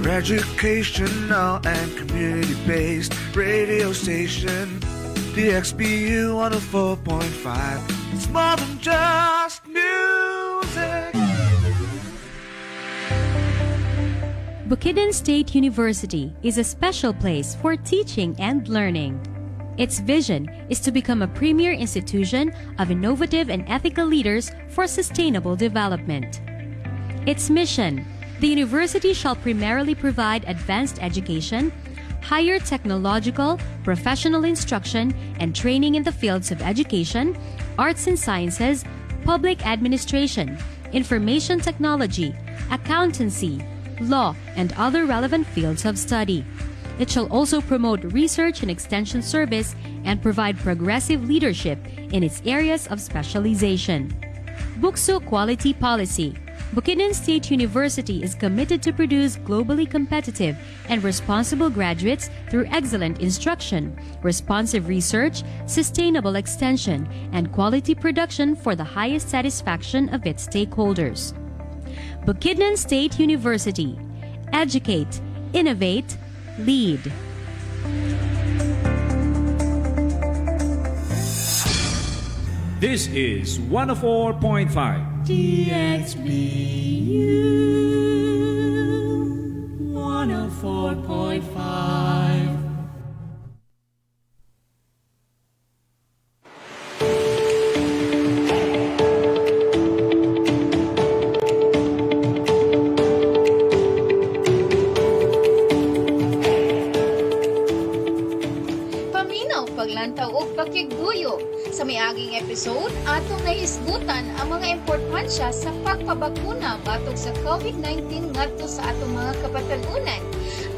your educational and community-based radio station. DXBU 104.5. It's more than just music. Bukidnon State University is a special place for teaching and learning. Its vision is to become a premier institution of innovative and ethical leaders for sustainable development. Its mission: the university shall primarily provide advanced education, higher technological, professional instruction, and training in the fields of education, arts and sciences, public administration, information technology, accountancy, law, and other relevant fields of study. It shall also promote research and extension service and provide progressive leadership in its areas of specialization. BukSU Quality Policy. Bukidnon State University is committed to produce globally competitive and responsible graduates through excellent instruction, responsive research, sustainable extension, and quality production for the highest satisfaction of its stakeholders. Bukidnon State University. Educate, innovate, lead. This is 104.5 DXBU 104.5. Paglantaw o pakigduyo. Sa miaging episode, atong nahisgutan ang mga importansya sa pagpabakuna batok sa COVID-19 ngadto sa atong mga kabatalunan.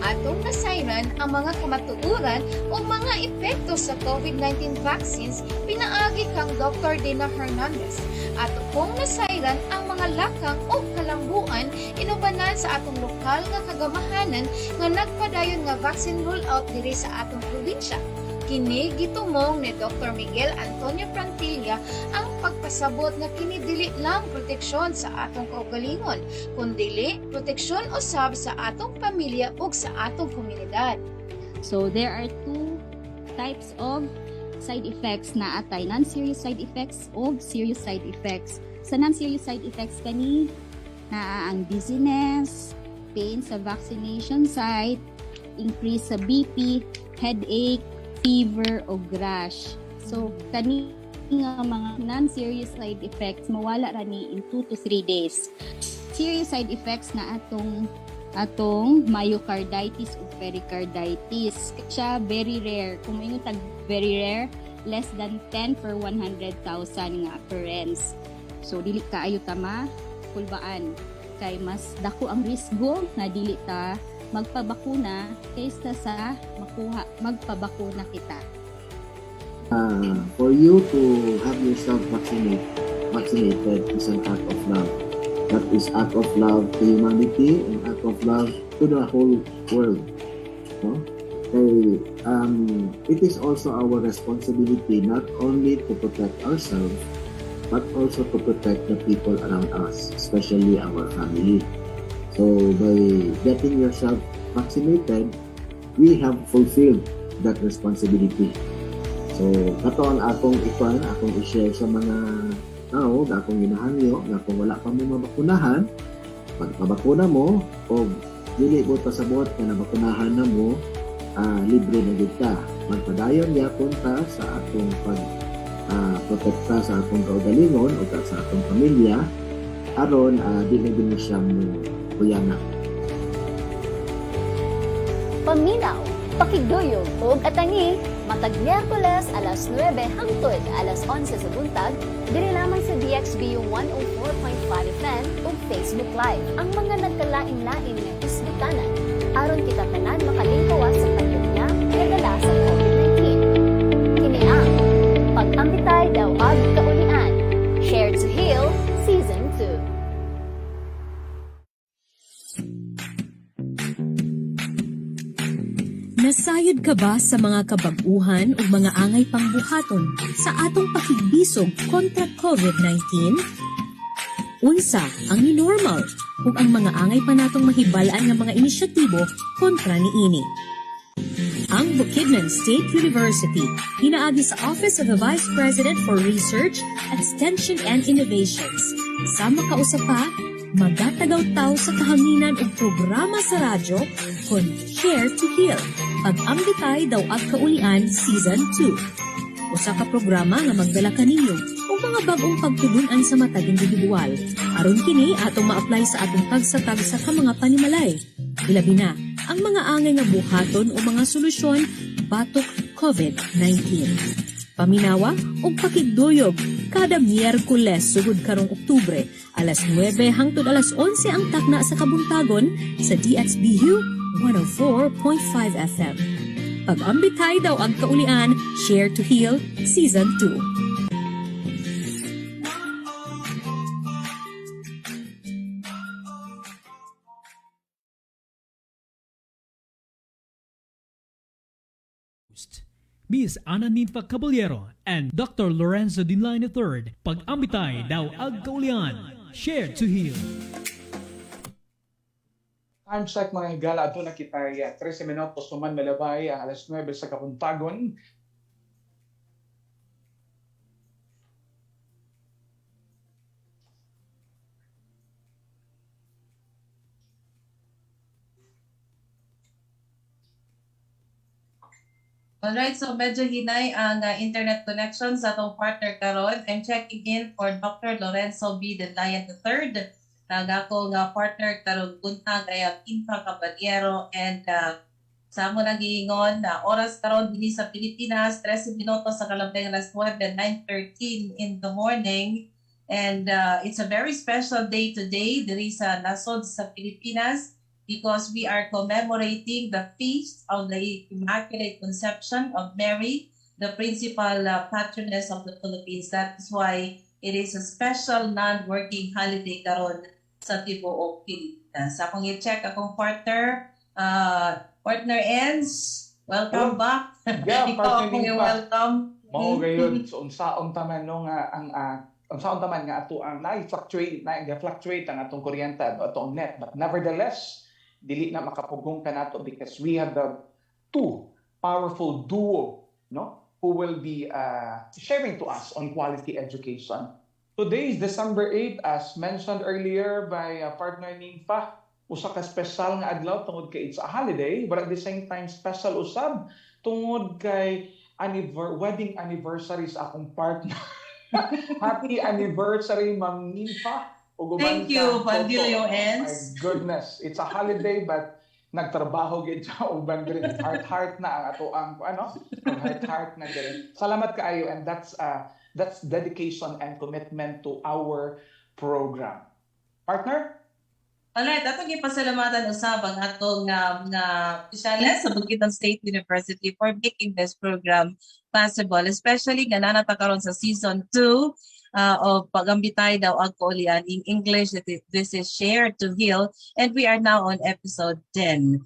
Atong nasayran ang mga kamatuoran o mga epekto sa COVID-19 vaccines pinaagi kang Dr. Dina Hernandez. Ato pong nasayran ang mga lakang o kalambuan inubanan sa atong lokal nga kagamahanan nga nagpadayon nga vaccine rollout diri sa atong probinsya. Kini gitumong ni Dr. Miguel Antonio Prantilla ang pagpasabot nga kini dili lang proteksyon sa atong kaugalingon, kundi proteksyon usab sa atong pamilya ug sa atong komunidad. So there are two types of side effects na atay, non-serious side effects o serious side effects. Sa non-serious side effects kani na ang dizziness, pain sa vaccination site, increase sa BP, headache, fever o rash. So kani nga mga non-serious side effects mawala rani in 2 to 3 days. Serious side effects na atong myocarditis o pericarditis. Siya very rare. Kung may tag very rare, less than 10 per 100,000 nga occurrence. So dili kaayo ta kulbaan kay mas dako ang risgo nga dili ta magpabakuna kaysa sa magpabakuna kita. For you to have yourself vaccinated is an act of love. That is act of love to humanity and act of love to the whole world. No? It is also our responsibility not only to protect ourselves but also to protect the people around us, especially our family. So by getting yourself vaccinated, we have fulfilled that responsibility. So kato ang akong i-share sa mga tao na akong ginahangyo na kung wala pa mo mabakunahan, pagpabakuna mo o dili mo pasabot na nabakunahan na mo, libre na gid ka. Magpadayon gyapon ta sa atong protekta sa atong kaugalingon o sa atong pamilya aron dili din siya mo kuyana. Paminaw, pakigduyog ug atangi matag Miyerkules alas 9 hangtod alas 11 sa buntag diri lamang sa DXBU 104.5 FM ug Facebook Live ang mga nagkalain-lain nga isbitanan aron kita tanan makalingkawas sa pandemya nga dala sa COVID-19. Kini ang Pag-ambitay daw ag kaulian. Shared to Heal Season 2. Nasayod ka ba sa mga kabag-uhan o mga angay pangbuhaton sa atong pakigbisog kontra COVID-19? Unsa ang ni-normal? ug ang mga angay pa natong mahibal-an nga mga inisyatibo kontra niini. Ang Bukidnon State University hinaagi sa Office of the Vice President for Research, Extension and Innovations. Sama kausap pa, magatagaw-taw sa kahanginan ug programa sa radyo kon Share to Heal. Pag-ambitay daw ag kaulian Season 2. Usa ka programa nga magdala kaninyo og mga bag-ong pagtudun-an sa matag individual. Aron kini atong ma-apply sa atong tagsa-tagsa ka mga panimalay. Ilabi na ang mga angay nga buhaton o mga solusyon batok COVID-19. Paminawa o pakigduyog kada Miyerkules sugod karong Oktubre, alas 9 hangtod alas 11 ang takna sa kabuntagon sa DXBU 104.5 FM. Pag-ambitay daw ang kaulian, Share to Heal Season 2. Miss Ana Ninfa Caballero and Dr. Lorenzo Dinlay III. Pag-ambitay daw ag kaulian. Share to Heal. Time check mga higala. Ito na kita 13 minutos tuman malabay alas 9 sa Kapuntagon. Alright, so medyo hinay ang internet connection sa atong partner karon. I'm checking in for Dr. Lorenzo B. Dinlay III. Ako nga partner karon buntag ay Infa Caballero and sa mo nang giingon oras karon dinhi sa Pilipinas 13 minutos sa kalabay alas 9 and 9:13 in the morning. And it's a very special day today diri sa nasod sa Pilipinas, because we are commemorating the feast of the Immaculate Conception of Mary, the principal patroness of the Philippines. That is why it is a special non-working holiday karon sa tibuok Pilipinas. Akong i-check akong partner, partner Enz, welcome back. Yeah, Ikaw akong welcome. Mao gayud so unsaon taman no nga ang unsaon taman nga ato ang na-fluctuate ang atong kuryente atong net, but nevertheless dili na makapugong kanato because we have the two powerful duo who will be sharing to us on quality education. Today is December 8, as mentioned earlier by partner Ninfa. Usa ka special nga adlaw tungod kay it's a holiday, but at the same time special usab tungod kay wedding anniversary sa akong partner. Happy anniversary, Ma'am Ninfa. Thank you, Pandilio Enz. My goodness, it's a holiday but nagtrabaho gid siya uban diri. Heart na ang ato ang heart na diri. Salamat kaayo, and that's dedication and commitment to our program. Partner? Alright, atong ipasalamatan usab ang atong opisyales sa Bukidnon State University for making this program possible, especially nga nanata karon sa season 2 of Pag-ambitay daw ag kaulian. In English, this is Share to Heal, and we are now on episode 10.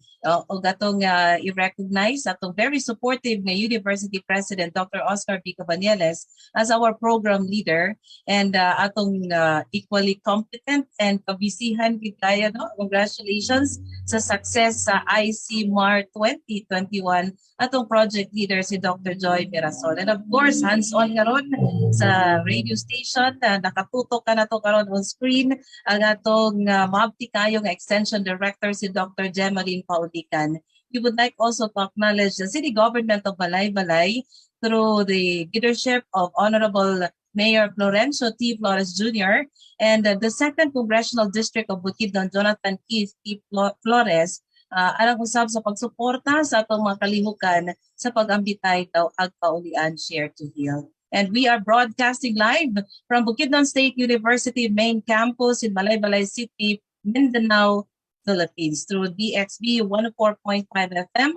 O gatong i-recognize atong very supportive nga University President Dr. Oscar B. Cabanilles as our program leader, and atong equally competent and kabisihan gid no. Congratulations sa success sa ICMAR 2021 atong project leader si Dr. Joy Mirasol. And of course, hands-on karon sa radio station, nakatutok ka na to karon on screen ang atong maabti kayo nga extension director si Dr. Gemaline Paulican. We would like also to acknowledge the city government of Balay-Balay through the leadership of Honorable Mayor Florencio T. Flores Jr. and the 2nd Congressional District of Bukidnon, Jonathan Keith T. Flores, alang usab sa pagsuporta sa atong mga kalihukan sa pag-ambitay daw ag kaulian Share to Heal. And we are broadcasting live from Bukidnon State University main campus in Balay-Balay City, Mindanao, Philippines through DXBU 104.5 FM,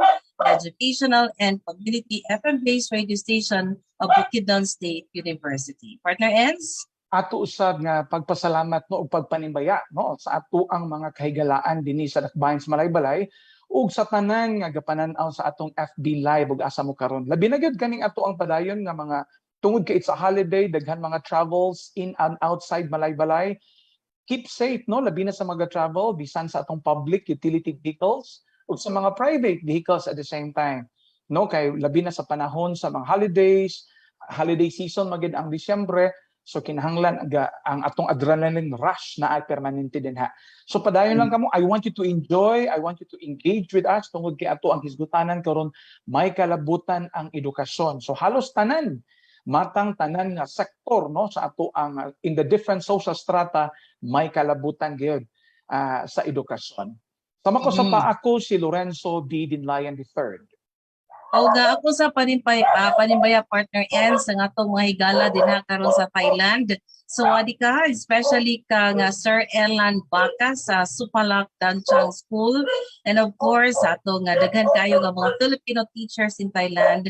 educational and community FM-based radio station of Bukidnon State University. Partner Enz? Ato usab nga pagpasalamat ug pagpanimbaya sa ato ang mga kahigalaan dinhi sa dakbayan sa Balay-Balay ug sa tanan nga gapanan-aw sa atong FB Live ug asa mo karon. Labi na gyud kaning ato ang padayon nga mga tungod kay it's a holiday, daghan mga travels in and outside Balay-Balay. keep safe, no, labi na sa mag-travel bisan sa atong public utility vehicles ug sa mga private vehicles at the same time, no, kay labi na sa panahon sa mga holidays, holiday season magid ang Disyembre. So kinahanglan ang atong adrenaline rush na ay permanente din ha. So padayon lang kamo, I want you to enjoy, I want you to engage with us tungod kay ato ang hisgutanan karon may kalabutan ang edukasyon. So halos tanan matang tanan nga sektor, no, sa ato ang in the different social strata may kalabutan gyud sa edukasyon. Sama ko sa ako si Lorenzo D. Dinlayan III. O ga ako sa panimbaya partner and sa atong mga higala din karon sa Thailand. So adi ka, especially ka nga Sir Elan Baka sa Supalak Danchang School, and of course atong daghan kayo nga mga Filipino teachers in Thailand.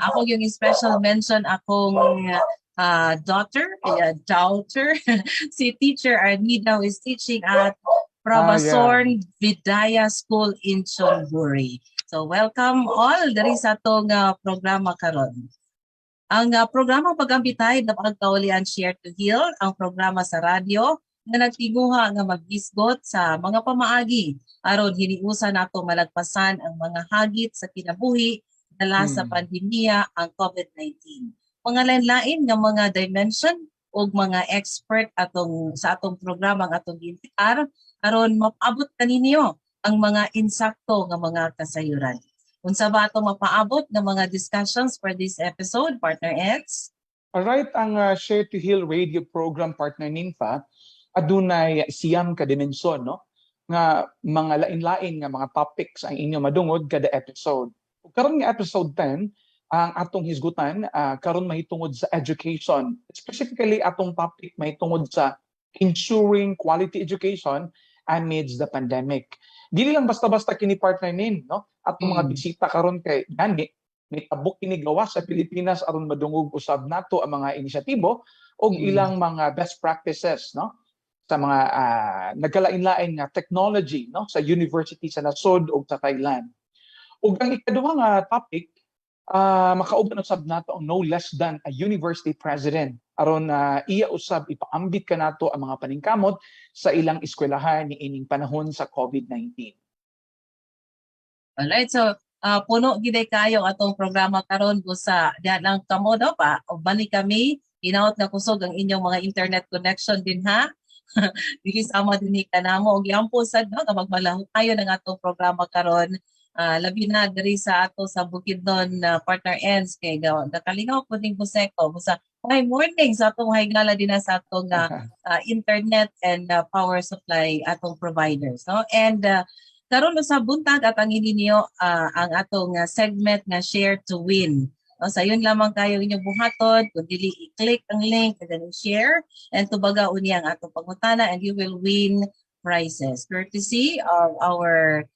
Ako yung special mention akong daughter, si Teacher Armida who is teaching at Probasorn Vidaya School in Chonburi. So welcome all diri sa atong programa karon. Ang programa Pag-ambitay na pagkaulian Share to Heal, ang programa sa radyo na nagtinguha nga maghisgot sa mga pamaagi aron hiniusa nato malagpasan ang mga hagit sa kinabuhi dala sa pandemya ang COVID-19. Mga lain-lain nga mga dimension o mga expert sa atong programa ang atong gintiar aron mapaabot kaninyo ang mga insakto nga mga kasayuran. Unsa ba ato mapaabot ng mga discussions for this episode, Partner Eds? Alright, ang Share to Heal radio program, Partner Ninfa, adunay siyam ka dimensyon, no, nga mga lain-lain nga mga topics ang inyo madungod kada episode. Karon nga episode 10, ang atong hisgutan karon mahitungod sa education. Specifically atong topic mahitungod sa ensuring quality education amidst the pandemic. Dili lang basta-basta kini partner nin, no? Atong mga bisita karon kay gani may tabok kini gawas sa Pilipinas aron madungog usab nato ang mga inisyatibo og ilang mga best practices, no? Sa mga nagkalain-lain nga technology, no, sa university sa nasod ug sa Thailand. Ug ang ikaduha nga topic makauban usab nato ang no less than a university president aron iya usab ipaambit kanato ang mga paningkamot sa ilang eskwelahan ni ining panahon sa COVID-19. Alright, so puno giday kayo atong programa karon busa diha lang kamo daw pa balik kami inaot na kusog ang inyong mga internet connection din ha. Dili sama dinhi kanamo og yampo sad no nga magmalaho kayo ng atong programa karon. Labi na diri sa ato sa Bukidnon partner ends kay nakalingaw po ning buseko busa may morning sa atong higala din sa atong internet and power supply atong providers, no. And karon sa buntag at ang ninyo ang atong segment nga Share to Win. No, sa yun lamang kayo inyong buhaton, kung dili i-click ang link and then share and tubaga uni ang atong pangutana and you will win prizes courtesy of our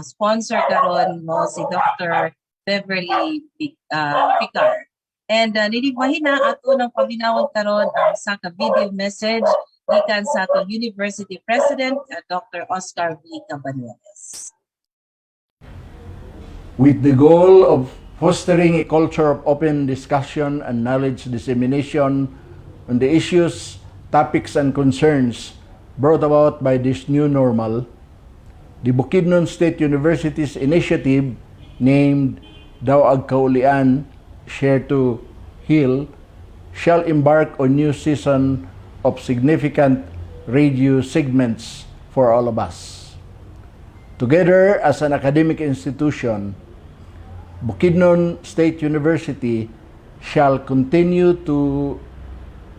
sponsor karon mo si Dr. Beverly Picard. And nilibmahin na ato ng paminawon karon ang sa video message gikan sa atong University President Dr. Oscar V. Cabanuelas. With the goal of fostering a culture of open discussion and knowledge dissemination on the issues, topics, and concerns brought about by this new normal, the Bukidnon State University's initiative named Daw Agkaulian Share to Heal shall embark on new season of significant radio segments for all of us. Together as an academic institution, Bukidnon State University shall continue to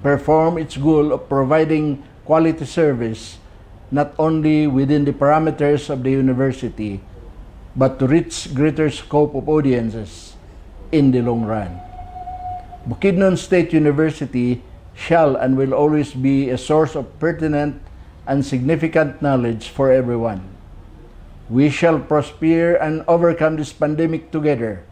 perform its goal of providing quality service not only within the parameters of the university, but to reach greater scope of audiences in the long run. Bukidnon State University shall and will always be a source of pertinent and significant knowledge for everyone. We shall prosper and overcome this pandemic together.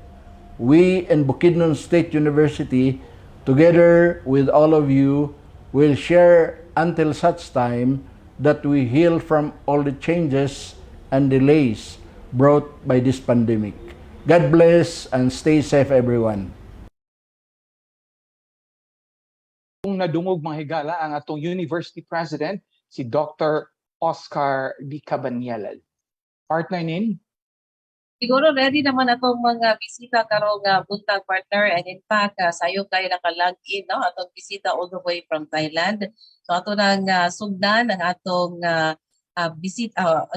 We and Bukidnon State University, together with all of you, will share until such time that we heal from all the changes and delays brought by this pandemic. God bless and stay safe, everyone. Kung nadungog mga higala ang atong University President si Dr. Oscar D. Cabanyalan. Partner nin? Siguro ready naman atong mga bisita karong buntag partner, and in fact sayo kayo naka-log in no atong bisita all the way from Thailand. So ato nang sugdan ang atong ang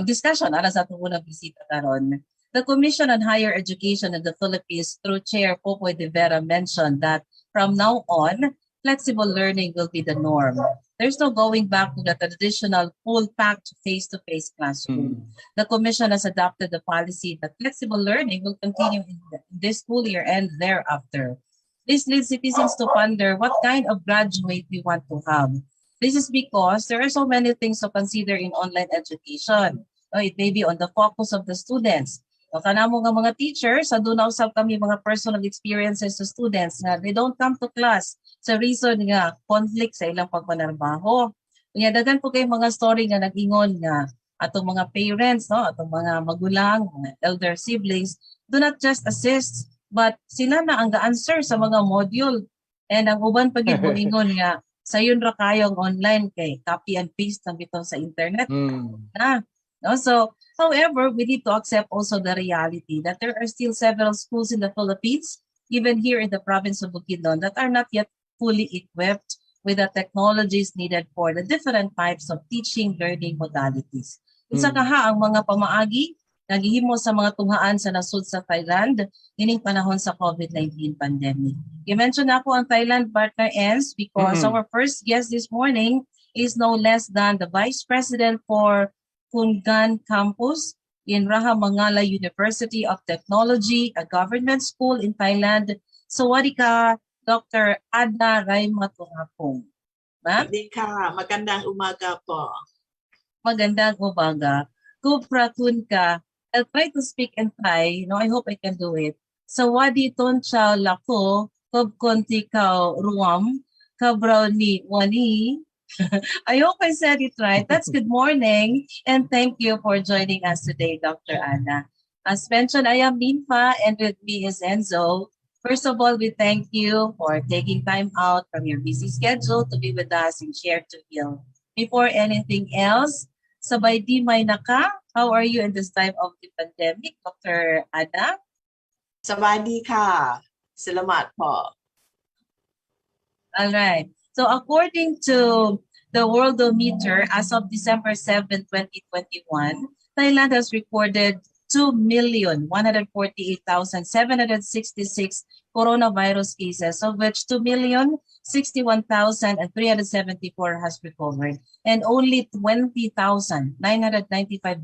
discussion alas atong unang bisita karon. The Commission on Higher Education in the Philippines through Chair Popoy de Vera mentioned that from now on, flexible learning will be the norm. There's no going back to the traditional full-packed face-to-face classroom. The Commission has adopted the policy that flexible learning will continue in this school year and thereafter. This leads citizens to ponder what kind of graduate we want to have. This is because there are so many things to consider in online education. It may be on the focus of the students. O kanamo nga mga teachers, doon na usab kami mga personal experiences sa students na they don't come to class sa reason nga conflict sa ilang pagpanarbaho. Kaya daghan po kay mga story nga nag-ingon nga atong mga parents, no, atong mga magulang, mga elder siblings do not just assist but sila na ang ga-answer sa mga module. And ang uban pag ingon nga sayon ra kayong online kay copy and paste lang bitaw sa internet. No? So, however, we need to accept also the reality that there are still several schools in the Philippines, even here in the province of Bukidnon, that are not yet fully equipped with the technologies needed for the different types of teaching learning modalities. Isa kaha ang mga pamaagi naghihimo sa mga tunghaan sa nasud sa Thailand ining panahon sa COVID-19 pandemic. I-mention ako ang Thailand partner ends because our first guest this morning is no less than the Vice President for Kungan Campus in Rajamangala University of Technology, a government school in Thailand. Sawadi ka, Dr. Ada Raimaturapong. Sawadi ka, magandang umaga po. Magandang umaga. Kupratun ka. I'll try to speak in Thai. I hope I can do it. Sawadi ton chow lako, kubkonti kao ruam, kabraw ni wani. I hope I said it right. That's good morning and thank you for joining us today, Dr. Ana. As mentioned, I am Ninfa and with me is Enzo. First of all, we thank you for taking time out from your busy schedule to be with us and share to heal. Before anything else, sabay di may naka, how are you in this time of the pandemic, Dr. Ana? Sawadi ka. Salamat po. All right. So according to the Worldometer, as of December 7, 2021, Thailand has recorded 2,148,766 coronavirus cases, of which 2,061,374 has recovered, and only 20,995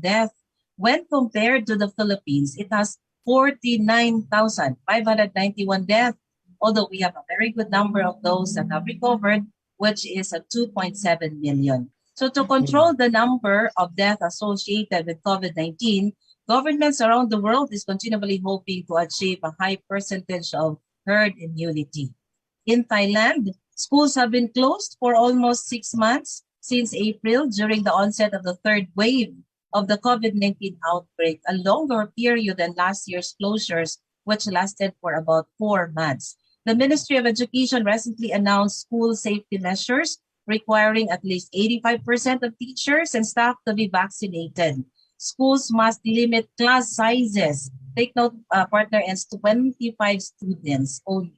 deaths. When compared to the Philippines, it has 49,591 deaths. Although we have a very good number of those that have recovered, which is at 2.7 million. So to control the number of deaths associated with COVID-19, governments around the world is continually hoping to achieve a high percentage of herd immunity. In Thailand, schools have been closed for almost 6 months since April during the onset of the third wave of the COVID-19 outbreak, a longer period than last year's closures, which lasted for about 4 months. The Ministry of Education recently announced school safety measures requiring at least 85% of teachers and staff to be vaccinated. Schools must limit class sizes. Take note, partner, and 25 students only.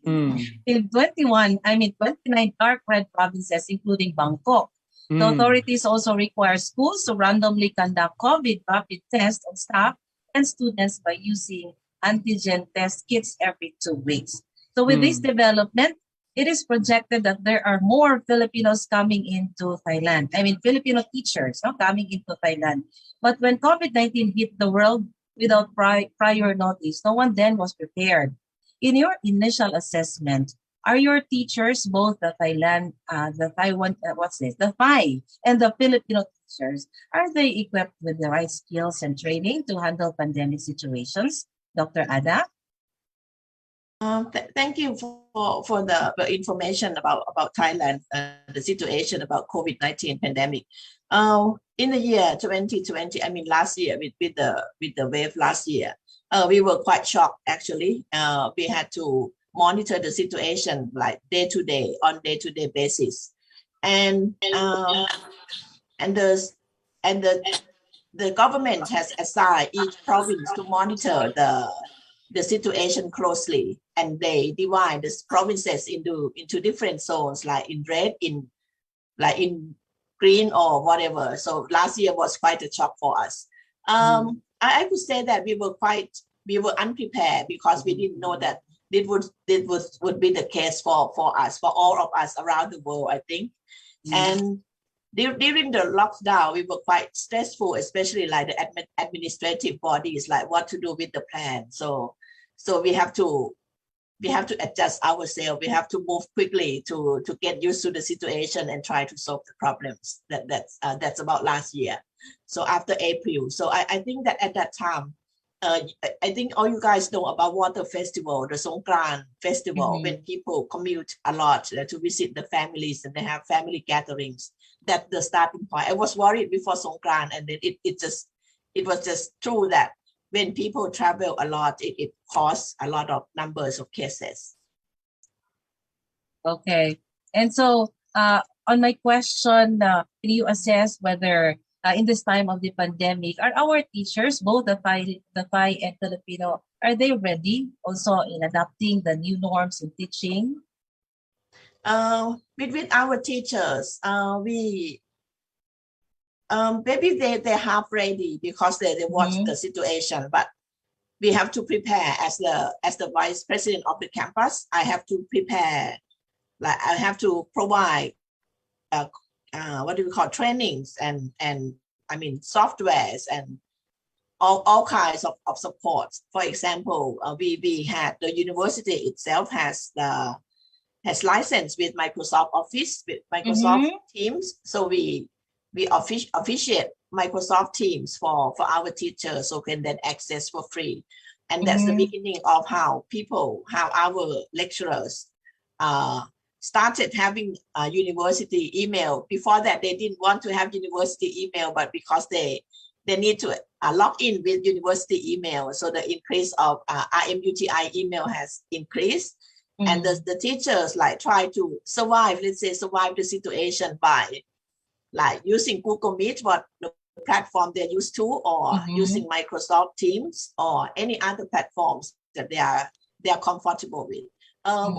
In 29 dark red provinces, including Bangkok. The authorities also require schools to randomly conduct COVID rapid tests on staff and students by using antigen test kits every 2 weeks. So with this development, it is projected that there are more Filipinos coming into Thailand. Filipino teachers coming into Thailand. But when COVID-19 hit the world without prior notice, no one then was prepared. In your initial assessment, are your teachers, both the Thai and the Filipino teachers, are they equipped with the right skills and training to handle pandemic situations? Dr. Ada? Thank you for the information about Thailand, the situation about COVID-19 pandemic. In the year 2020, last year with the wave last year, we were quite shocked actually. We had to monitor the situation like day to day basis, and and the government has assigned each province to monitor the situation closely, and they divide the provinces into different zones, like in red, in green or whatever. So last year was quite a shock for us. I could say that we were unprepared because we didn't know that it would be the case for us, for all of us around the world, I think. And during the lockdown, we were quite stressful, especially like the administrative bodies, like what to do with the plan. So we have to adjust ourselves. We have to move quickly to get used to the situation and try to solve the problems. That's about last year. So after April, so I think that at that time, I think all you guys know about water festival, the Songkran festival, when people commute a lot to visit the families and they have family gatherings. That's the starting point. I was worried before Songkran, and then it was just true that when people travel a lot, it causes a lot of numbers of cases. Okay. And so on my question, can you assess whether in this time of the pandemic, are our teachers, both the Thai and Filipino, are they ready also in adapting the new norms in teaching? With our teachers, maybe they're half ready because they watch the situation, but we have to prepare as the vice president of the campus. I have to prepare, like I have to provide what do we call trainings and I mean softwares and all kinds of support. For example, we had the university itself has license with Microsoft Office, with Microsoft Teams. So we officiate Microsoft Teams for our teachers, so can then access for free. And that's the beginning of how our lecturers started having a university email. Before that, they didn't want to have university email, but because they need to log in with university email, so the increase of RMUTI email has increased. And the teachers like try to survive the situation by like using Google Meet, what the platform they're used to, or using Microsoft Teams or any other platforms that they are comfortable with.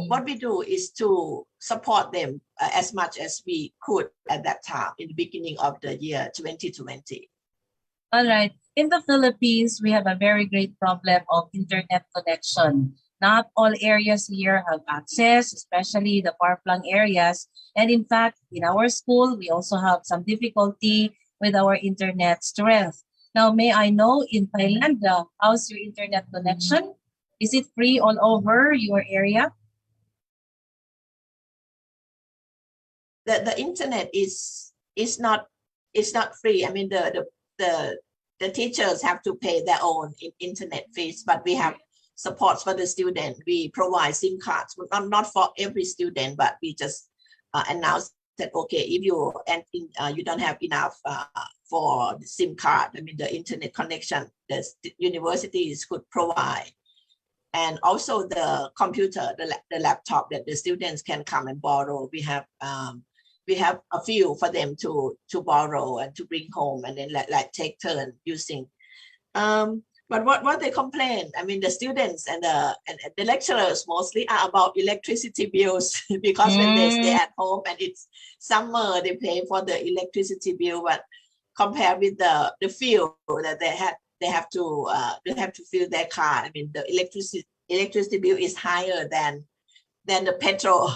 What we do is to support them as much as we could at that time in the beginning of the year 2020. All right. In the Philippines, we have a very great problem of internet connection. Not all areas here have access, especially the far-flung areas. And in fact, in our school, we also have some difficulty with our internet strength. Now, may I know in Thailand, how's your internet connection? Is it free all over your area? The internet is not free. I mean, the teachers have to pay their own internet fees, but we have supports for the student. We provide SIM cards, not for every student, but we just announce that, okay, if you don't have enough for the SIM card, I mean the internet connection, the universities could provide. And also the computer, the laptop that the students can come and borrow. We have a few for them to borrow and to bring home, and then like take turn using. But what they complain, I mean, the students and the lecturers mostly are about electricity bills because when they stay at home and it's summer, they pay for the electricity bill. But compared with the fuel that they have to fill their car. I mean, the electricity bill is higher than the petrol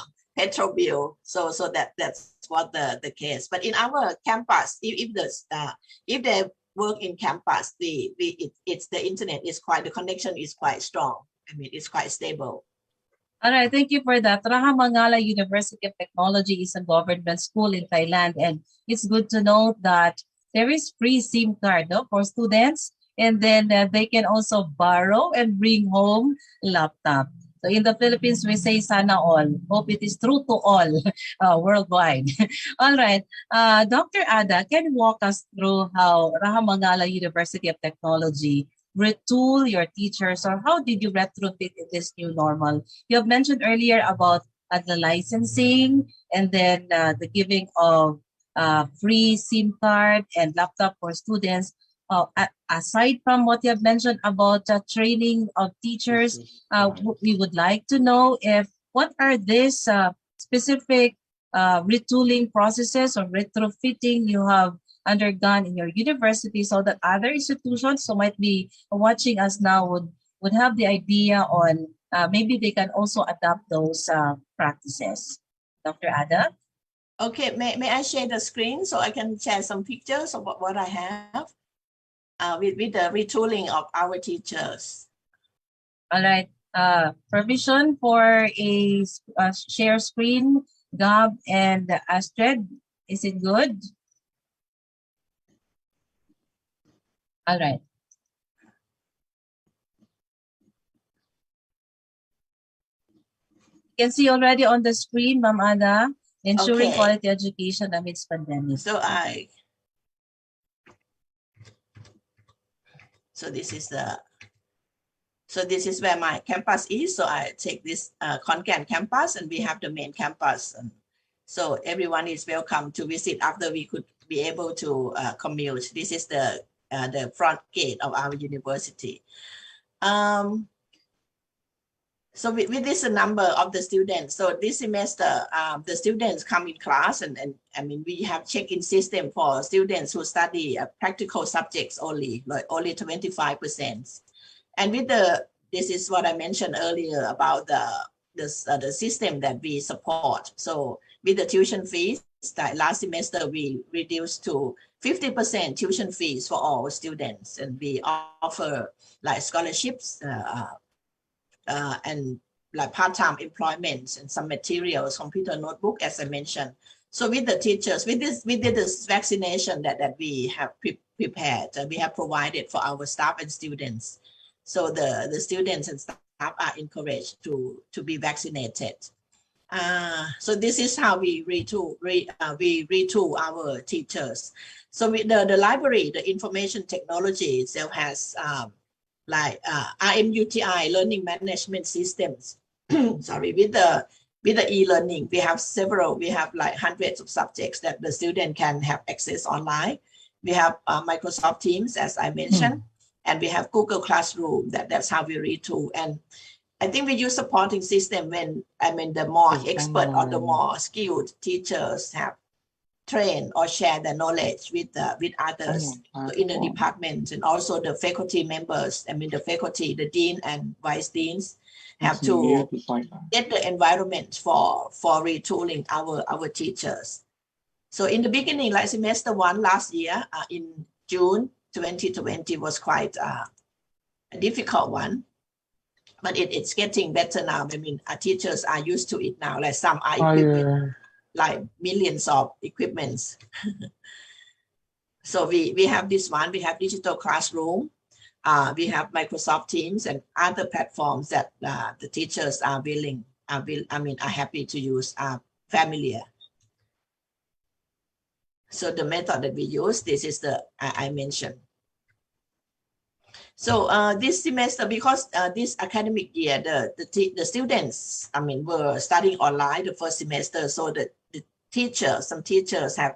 bill. So that's what the case. But in our campus, if they work in campus, the internet is the connection is quite strong. I mean, it's quite stable. All right, thank you for that. Rajamangala University of Technology is a government school in Thailand, and it's good to know that there is free SIM card for students, and then they can also borrow and bring home laptop. So in the Philippines, we say sana all. Hope it is true to all worldwide. All right. Dr. Ada, can you walk us through how Rajamangala University of Technology retool your teachers, or how did you retrofit in this new normal? You have mentioned earlier about the licensing and then the giving of free SIM card and laptop for students. Aside from what you have mentioned about training of teachers, we would like to know if what are these specific retooling processes or retrofitting you have undergone in your university, so that other institutions who might be watching us now would have the idea on maybe they can also adopt those practices. Dr. Ada? Okay, may I share the screen so I can share some pictures of what I have with the retooling of our teachers. All right. Provision for a share screen, Gab and Astrid. Is it good? All right. You can see already on the screen, Ma'am Ada, ensuring Okay. quality education amidst pandemic. So this is where my campus is. So I take this Kaen campus, and we have the main campus. And so everyone is welcome to visit after we could be able to commute. This is the front gate of our university. So with this number of the students, so this semester, the students come in class, and I mean, we have check-in system for students who study practical subjects only, like only 25%. And with this is what I mentioned earlier about the system that we support. So with the tuition fees, that last semester we reduced to 50% tuition fees for all students, and we offer like scholarships, and like part-time employments and some materials, computer notebook, as I mentioned. So with the teachers, with this vaccination that we have prepared, we have provided for our staff and students. So the students and staff are encouraged to be vaccinated. So this is how we retool our teachers. So with the library, the information technology itself has like RMUTI, learning management systems. Sorry, with the e-learning, we have like hundreds of subjects that the student can have access online. We have Microsoft Teams, as I mentioned, and we have Google Classroom. That's how we retool. And I think we use supporting system when, I mean, the more expert or the more skilled teachers have train or share the knowledge with others in the department, and also the faculty members. I mean, the faculty, the dean and vice deans have to get the environment for retooling our teachers. So in the beginning, like semester 1 last year, in June 2020 was quite a difficult one, but it's getting better now. I mean, our teachers are used to it now. Like some are equipped with like millions of equipments. So we have this one, we have digital classroom, we have Microsoft Teams and other platforms that the teachers are happy to use, are familiar. So the method that we use, this is the I mentioned. So this semester, because this academic year, the students, I mean, were studying online the first semester. So the teachers, some teachers have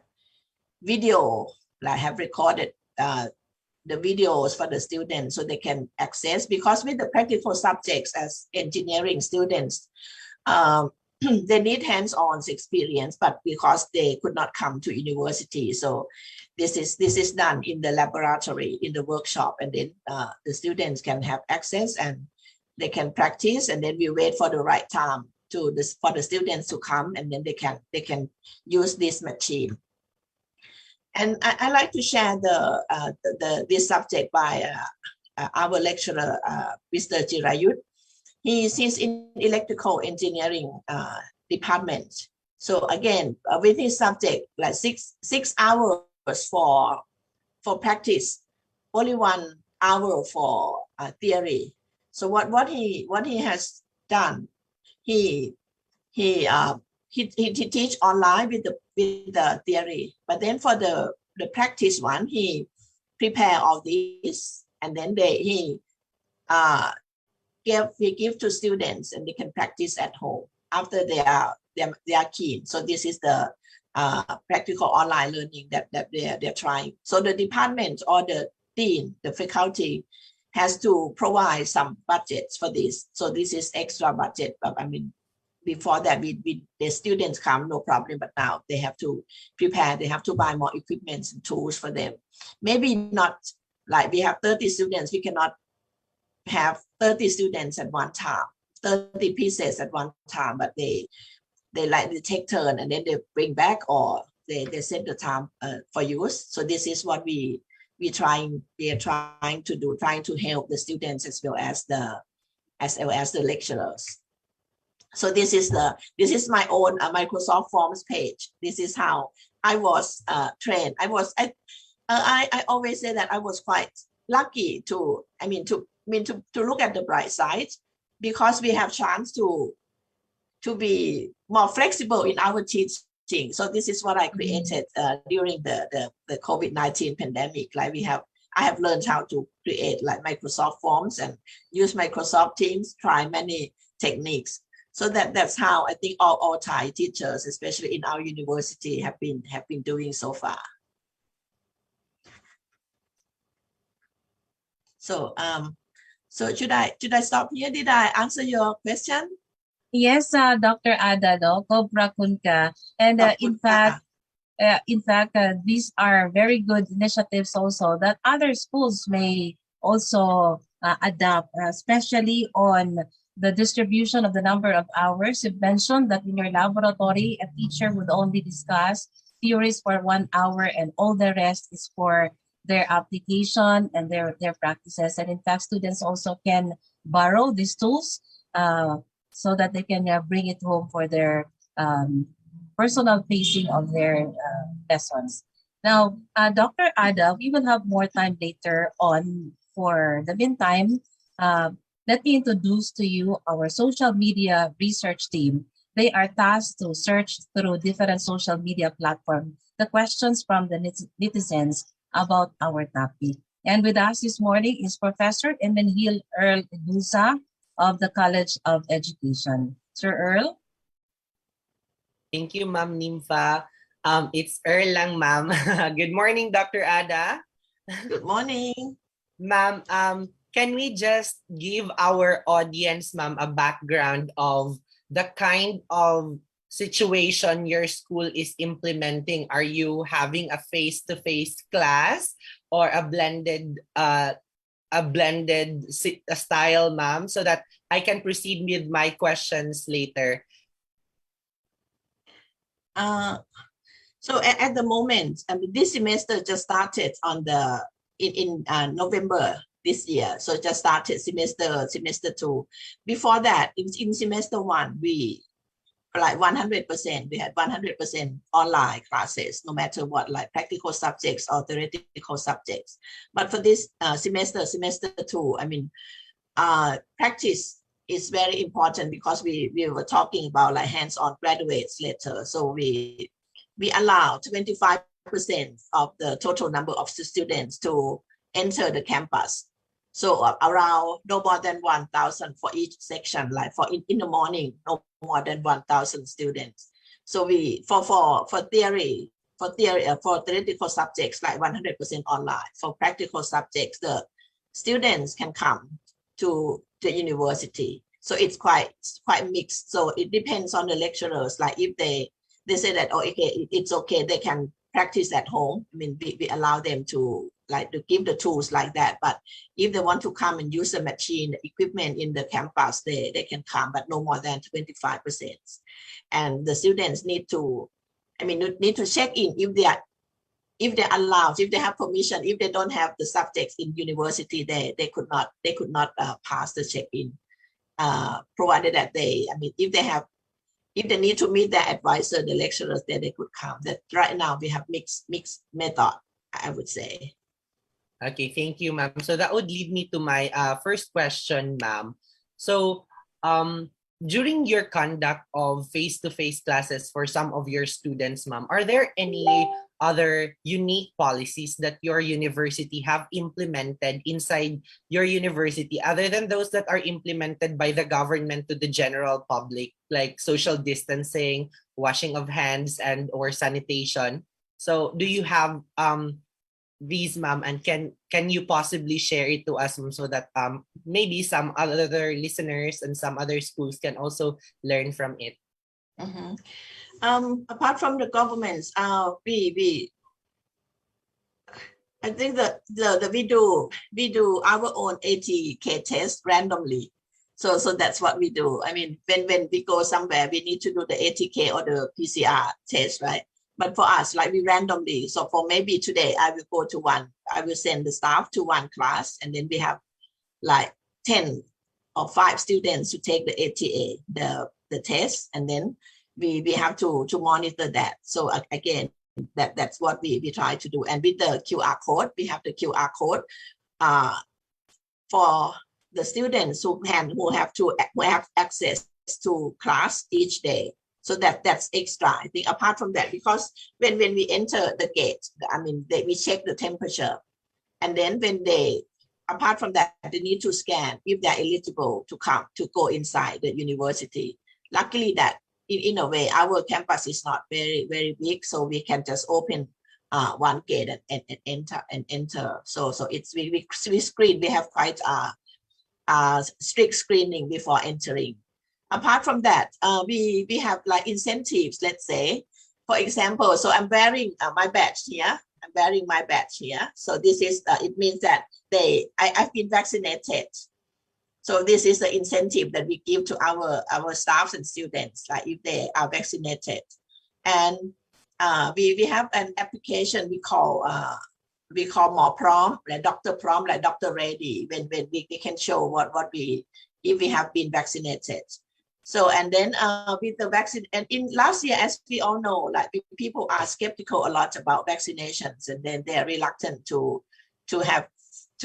video, like have recorded the videos for the students so they can access, because with the practical subjects as engineering students, they need hands-on experience, but because they could not come to university, so this is done in the laboratory, in the workshop, and then the students can have access and they can practice, and then we wait for the right time for the students to come, and then they can use this machine. And I like to share this subject by our lecturer, Mr. Jirayut. He's in electrical engineering department. So again, with his subject, like six hours for practice, only 1 hour for theory. So what he has done, he teach online with the theory, but then for the practice one, he prepare all these, and then he give to students, and they can practice at home after they are keen. So this is the practical online learning that they're trying. So the department or the dean, the faculty, has to provide some budgets for this. So this is extra budget. But I mean, before that, the students come, no problem. But now they have to prepare. They have to buy more equipment and tools for them. Maybe not like we have 30 students. We cannot have 30 students at one time, 30 pieces at one time. But they take turn and then they bring back, or they set the time for use. So this is what we are trying to do, trying to help the students as well as the lecturers. So this is my own Microsoft Forms page. This is how I was trained. I always say that I was quite lucky to look at the bright side, because we have chance to be more flexible in our teaching. So this is what I created during the COVID-19 pandemic. Like I have learned how to create like Microsoft Forms and use Microsoft Teams, try many techniques. So that's how I think all Thai teachers, especially in our university, have been doing so far. So should I stop here? Did I answer your question? Yes, Dr. Ada, no, Cobra Kunka. And in fact, these are very good initiatives also that other schools may also adopt, especially on the distribution of the number of hours. You mentioned that in your laboratory, a teacher would only discuss theories for 1 hour and all the rest is for their application and their practices. And in fact, students also can borrow these tools so that they can bring it home for their personal pacing of their lessons. Now, Dr. Ada, we will have more time later on. For the meantime, let me introduce to you our social media research team. They are tasked to search through different social media platforms the questions from the netizens about our topic. And with us this morning is Professor Emenhil Earl Edusa of the College of Education. Sir Earl? Thank you, Ma'am Nympha. It's Earl lang, Ma'am. Good morning, Dr. Ada. Good morning. Ma'am, can we just give our audience, Ma'am, a background of the kind of situation your school is implementing? Are you having a face-to-face class or a blended style, Ma'am, so that I can proceed with my questions later? So at the moment, this semester just started in November this year. So just started semester 2. Before that, in semester 1, we like 100%. We had 100% online classes, no matter what, like practical subjects or theoretical subjects. But for this semester 2, practice is very important, because we were talking about like hands-on graduates later. So we allow 25% of the total number of students to enter the campus. So around no more than 1,000 for each section, like in the morning, no more than 1,000 students. So we for theoretical subjects, like 100% online. For practical subjects, the students can come to the university. So it's quite mixed. So it depends on the lecturers. Like if they say that, oh, okay, it's okay, they can practice at home. We allow them to give the tools like that. But if they want to come and use the machine equipment in the campus, they can come, but no more than 25%. And the students need to check in if they're allowed, if they have permission. If they don't have the subjects in university, they could not pass the check-in, provided that if they need to meet their advisor, the lecturers, then they could come. That right now we have mixed method, I would say. Okay, thank you, ma'am. So that would lead me to my first question, ma'am. So during your conduct of face-to-face classes for some of your students, ma'am, are there any other unique policies that your university have implemented inside your university, other than those that are implemented by the government to the general public, like social distancing, washing of hands, and or sanitation? So do you have these, ma'am, and can you possibly share it to us, ma'am, so that maybe some other listeners and some other schools can also learn from it? Mhm. Apart from the governments, we I think that we do our own ATK test randomly. So that's what we do. I mean, when we go somewhere, we need to do the ATK or the PCR test, right? But for us, like we randomly. So for maybe today, I will go to one. I will send the staff to one class, and then we have like 10 or 5 students to take the ATA, the test, and then we have to monitor that. So again, that's what we try to do. And with the QR code, we have the QR code for the students who have access to class each day. So that's extra. I think apart from that, because when we enter the gate, I mean, we check the temperature, and then when apart from that, they need to scan if they're eligible to go inside the university. Luckily that in a way, our campus is not very, very big, so we can just open one gate and enter. So it's we screen. We have quite strict screening before entering. Apart from that, we have like incentives. Let's say, for example, so I'm wearing my badge here. I'm wearing my badge here. So this is it means that I've been vaccinated. So this is the incentive that we give to our staffs and students, like if they are vaccinated. And we have an application we call more prom, like Dr. Prom, like Dr. Ready, when we can show if we have been vaccinated. So and then with the vaccine, and in last year, as we all know, like people are skeptical a lot about vaccinations, and then they're reluctant to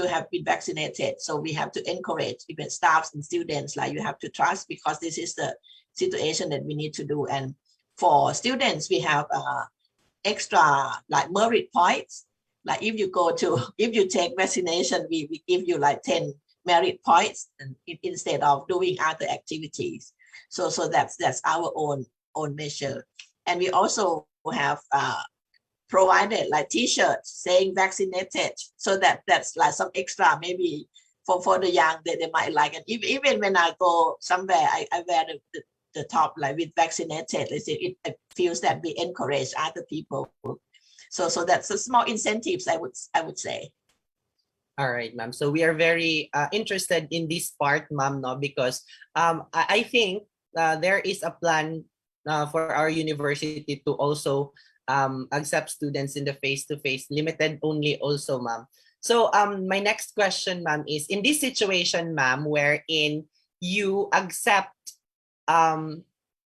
have been vaccinated. So we have to encourage even staffs and students, like you have to trust, because this is the situation that we need to do. And for students, we have extra like merit points. Like if you take vaccination, we give you like 10 merit points instead of doing other activities. So that's our own measure. And we also have provided like t-shirts saying vaccinated, so that's like some extra maybe for the young that they might like. And even when I go somewhere, I wear the top like with vaccinated. It feels that we encourage other people. So that's a small incentives, I would say. All right, ma'am. So we are very interested in this part, ma'am, no, because I think there is a plan for our university to also accept students in the face-to-face, limited only also, ma'am. So my next question, ma'am, is in this situation, ma'am, wherein you accept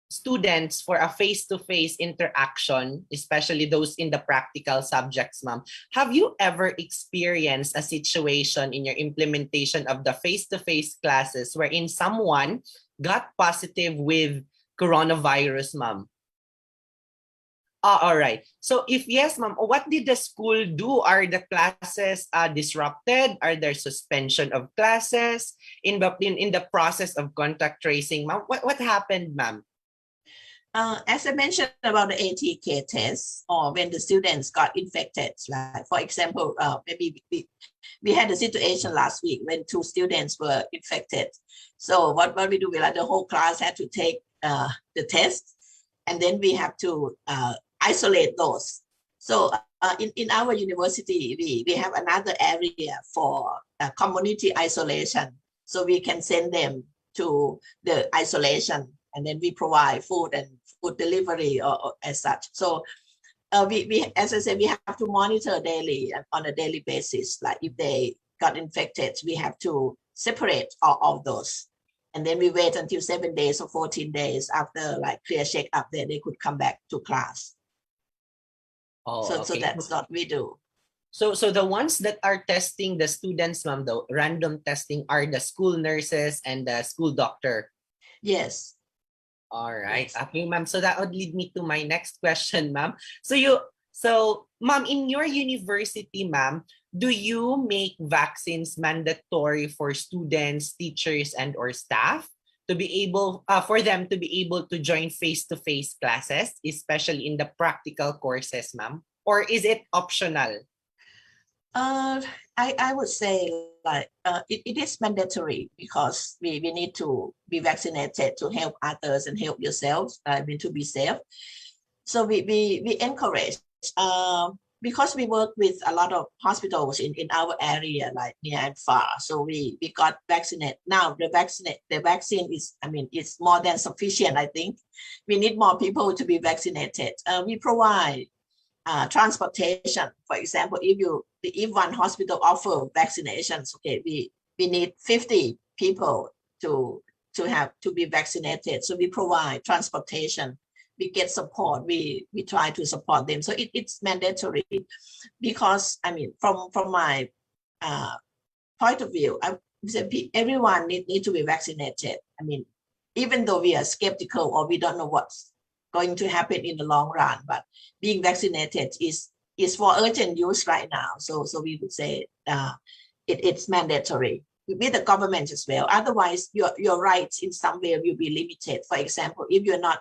students for a face-to-face interaction, especially those in the practical subjects, ma'am, have you ever experienced a situation in your implementation of the face-to-face classes wherein someone got positive with coronavirus, ma'am? All right. So if yes, ma'am, what did the school do? Are the classes disrupted? Are there suspension of classes in the process of contact tracing, ma'am? What happened, ma'am? As I mentioned about the ATK test, or when the students got infected, like for example, maybe we had a situation last week when 2 students were infected. So what we do, like the whole class had to take the test, and then we have to isolate those. So in our university, we have another area for community isolation. So we can send them to the isolation, and then we provide food and food delivery or as such. So we, as I said, we have to monitor daily on a daily basis. Like if they got infected, we have to separate all of those. And then we wait until 7 days or 14 days after like clear checkup that they could come back to class. Oh, So okay. that's what we do. So the ones that are testing the students, ma'am, the random testing are the school nurses and the school doctor. Yes. All right. Yes. Okay, ma'am. So that would lead me to my next question, ma'am. So you So, ma'am, in your university, ma'am, do you make vaccines mandatory for students, teachers, and or staff to be able for them to be able to join face-to-face classes, especially in the practical courses, ma'am? Or is it optional? I would say like it is mandatory because we need to be vaccinated to help others and help yourselves. I mean to be safe. So we encourage because we work with a lot of hospitals in our area, like near and far. So we got vaccinated. Now the vaccine is, I mean, it's more than sufficient. I think we need more people to be vaccinated. We provide transportation. For example, if one hospital offer vaccinations, okay, we need 50 people to be vaccinated. So we provide transportation. We get support. We try to support them. So it's mandatory because, I mean, from my point of view, I say everyone need to be vaccinated. I mean, even though we are skeptical or we don't know what's going to happen in the long run, but being vaccinated is for urgent use right now. So we would say it's mandatory with the government as well. Otherwise, your rights in some way will be limited. For example, if you're not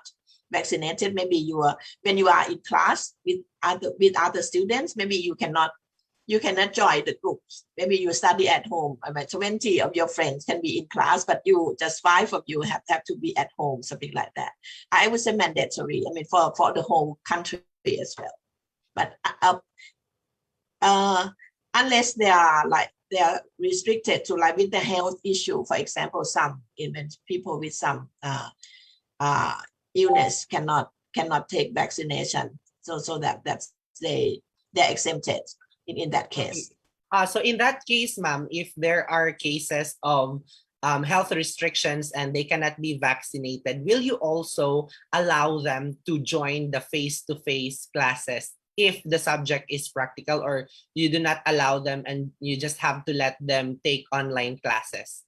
vaccinated, maybe when you are in class with other students, maybe you cannot join the groups. Maybe you study at home. I mean, 20 of your friends can be in class, but just 5 of you have to be at home, something like that. I would say mandatory. I mean, for the whole country as well. But unless they are restricted to like with the health issue, for example, some even people with some illness cannot take vaccination. So that's they're exempted. In that case. So in that case, ma'am, if there are cases of health restrictions and they cannot be vaccinated, will you also allow them to join the face-to-face classes if the subject is practical, or you do not allow them and you just have to let them take online classes?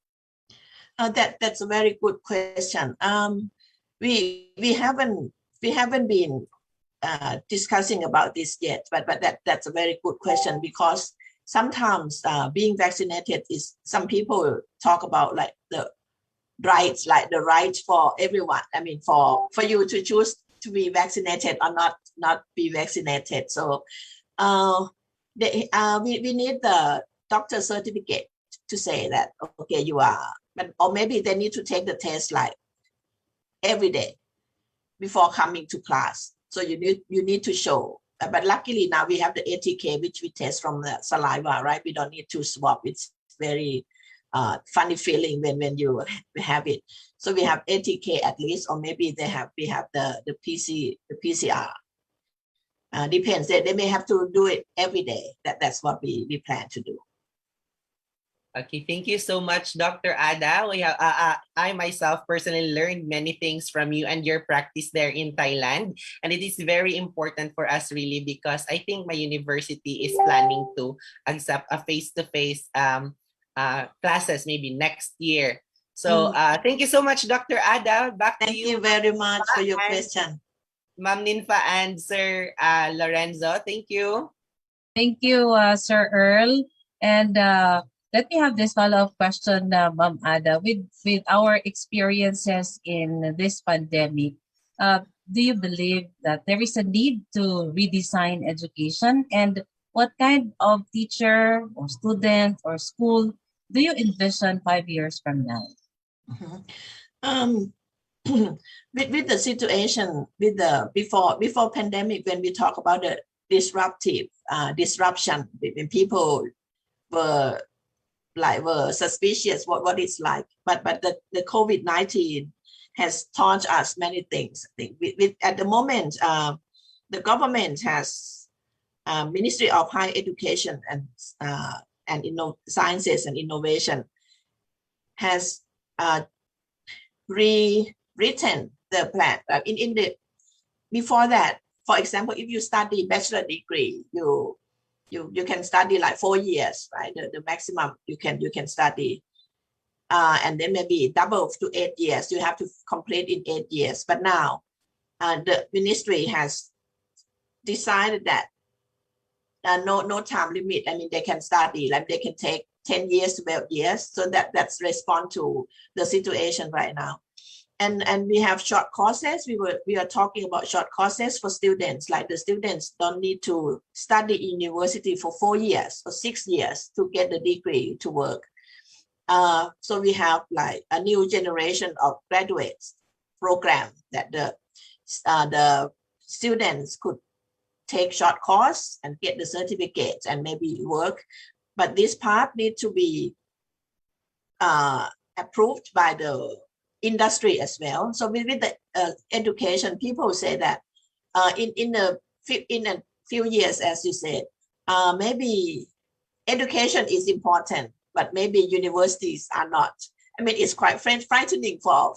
That's a very good question. We haven't been discussing about this yet, but that's a very good question, because sometimes being vaccinated is, some people talk about like the rights for everyone. I mean, for you to choose to be vaccinated or not be vaccinated. So we need the doctor certificate to say that okay, you are, or maybe they need to take the test like every day before coming to class. So you need to show, but luckily now we have the ATK, which we test from the saliva, right? We don't need to swab. It's very funny feeling when you have it. So we have ATK at least, or maybe we have the PCR. Depends. They may have to do it every day. That's what we plan to do. Okay, thank you so much, Dr. Ada. I myself personally learned many things from you and your practice there in Thailand. And it is very important for us really, because I think my university is planning to accept a face-to-face classes maybe next year. So thank you so much, Dr. Ada. Back to you. Thank you very much for your question. Ma'am Ninfa and Sir Lorenzo, thank you. Thank you, Sir Earl. And let me have this follow-up question, Ma'am Ada. With our experiences in this pandemic, do you believe that there is a need to redesign education? And what kind of teacher or student or school do you envision 5 years from now? With the situation, with the before pandemic, when we talk about the disruption, when people were suspicious what it's like, but the COVID-19 has taught us many things. I think at the moment, the government has Ministry of Higher Education and Sciences and Innovation has rewritten the plan. Before that, for example, if you study bachelor degree, you can study like 4 years, right? The maximum you can study, and then maybe double to 8 years. You have to complete in 8 years. But now, the ministry has decided that no time limit. I mean, they can study, like they can take 10 years, 12 years. So that's respond to the situation right now. And we have short courses. We are talking about short courses for students. Like the students don't need to study in university for 4 years or 6 years to get the degree to work. So we have like a new generation of graduates program that the students could take short course and get the certificates and maybe work. But this part need to be approved by the industry as well. So with the education, people say that in a few years, as you said, maybe education is important, but maybe universities are not. I mean, it's quite frightening for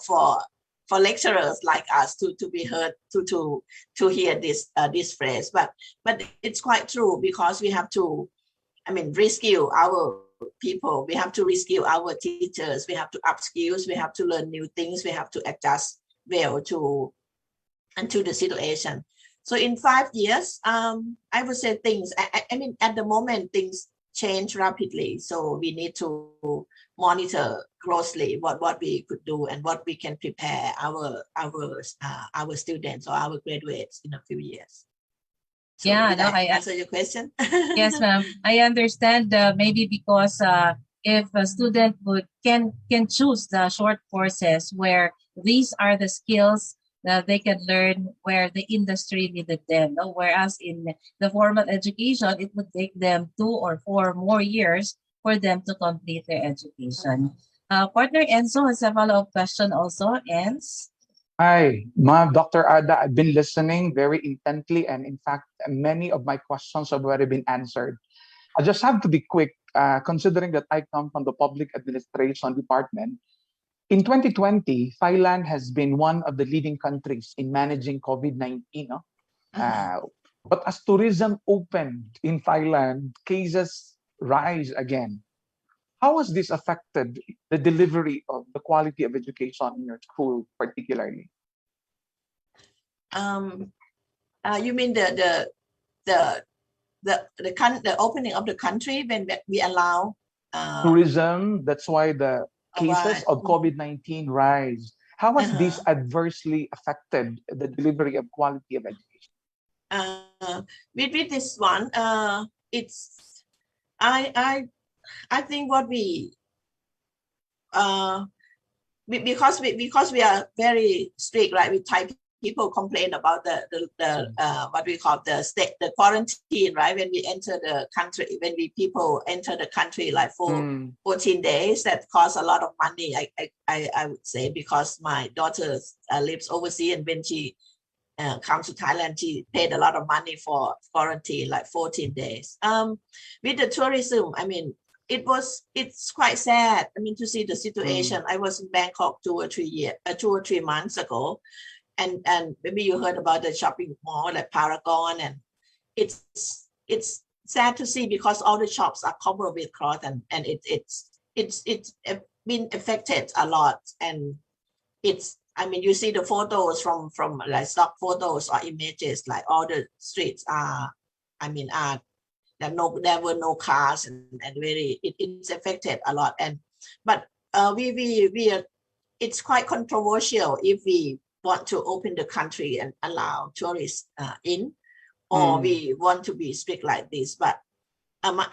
lecturers like us to be heard to hear this phrase. But it's quite true, because we have to, I mean, reskill our people. We have to reskill our teachers. We have to upskill. We have to learn new things. We have to adjust well to the situation. So in 5 years, I would say things. I mean, at the moment, things change rapidly. So we need to monitor closely what we could do and what we can prepare our students or our graduates in a few years. So Yeah, did no, I answer your question? Yes, ma'am. I understand. Maybe because if a student can choose the short courses where these are the skills that they can learn where the industry needed them. No? Whereas in the formal education, it would take them 2 or 4 more years for them to complete their education. Partner Enzo has a follow-up question also. Enz? Hi, Ma'am Dr. Ada. I've been listening very intently, and in fact, many of my questions have already been answered. I just have to be quick, considering that I come from the Public Administration Department. In 2020, Thailand has been one of the leading countries in managing COVID-19. No? But as tourism opened in Thailand, cases rise again. How has this affected the delivery of the quality of education in your school, particularly? You mean the opening of the country when we allow tourism? That's why the cases of Mm-hmm. COVID-19 rise. How has this adversely affected the delivery of quality of education? With this one, it's I think what because we are very strict, right? We Thai people complain about the what we call the quarantine, right? When we enter the country, when people enter the country like for 14 days, that costs a lot of money. I would say, because my daughter lives overseas, and when she comes to Thailand, she paid a lot of money for quarantine, like 14 days. With the tourism, I mean, it's quite sad. I mean, to see the situation. I was in Bangkok 2 or 3 months ago, and maybe you heard about the shopping mall like Paragon, and it's sad to see, because all the shops are covered with cloth, and it's been affected a lot. And I mean, you see the photos from like stock photos or images, like all the streets are, I mean, there were no cars, and really it's affected a lot. But we are, it's quite controversial if we want to open the country and allow tourists in, or we want to be strict like this. But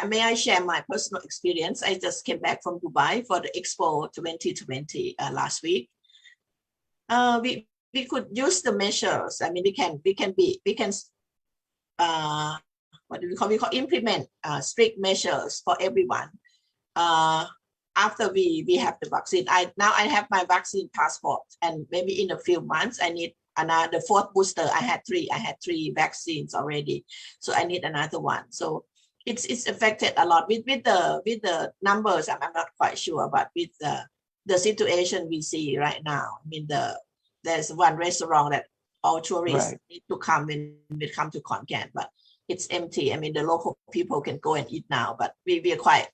may I share my personal experience? I just came back from Dubai for the Expo 2020 last week. We could use the measures. I mean, we can what do we call implement strict measures for everyone. After we have the vaccine, I have my vaccine passport, and maybe in a few months I need another 4th booster. I had 3 vaccines already, so I need another one. So it's affected a lot with the numbers. I'm not quite sure, but with the situation we see right now. I mean, there's one restaurant that all tourists need to come when we come to Kaen, but it's empty. I mean, the local people can go and eat now, but we're quite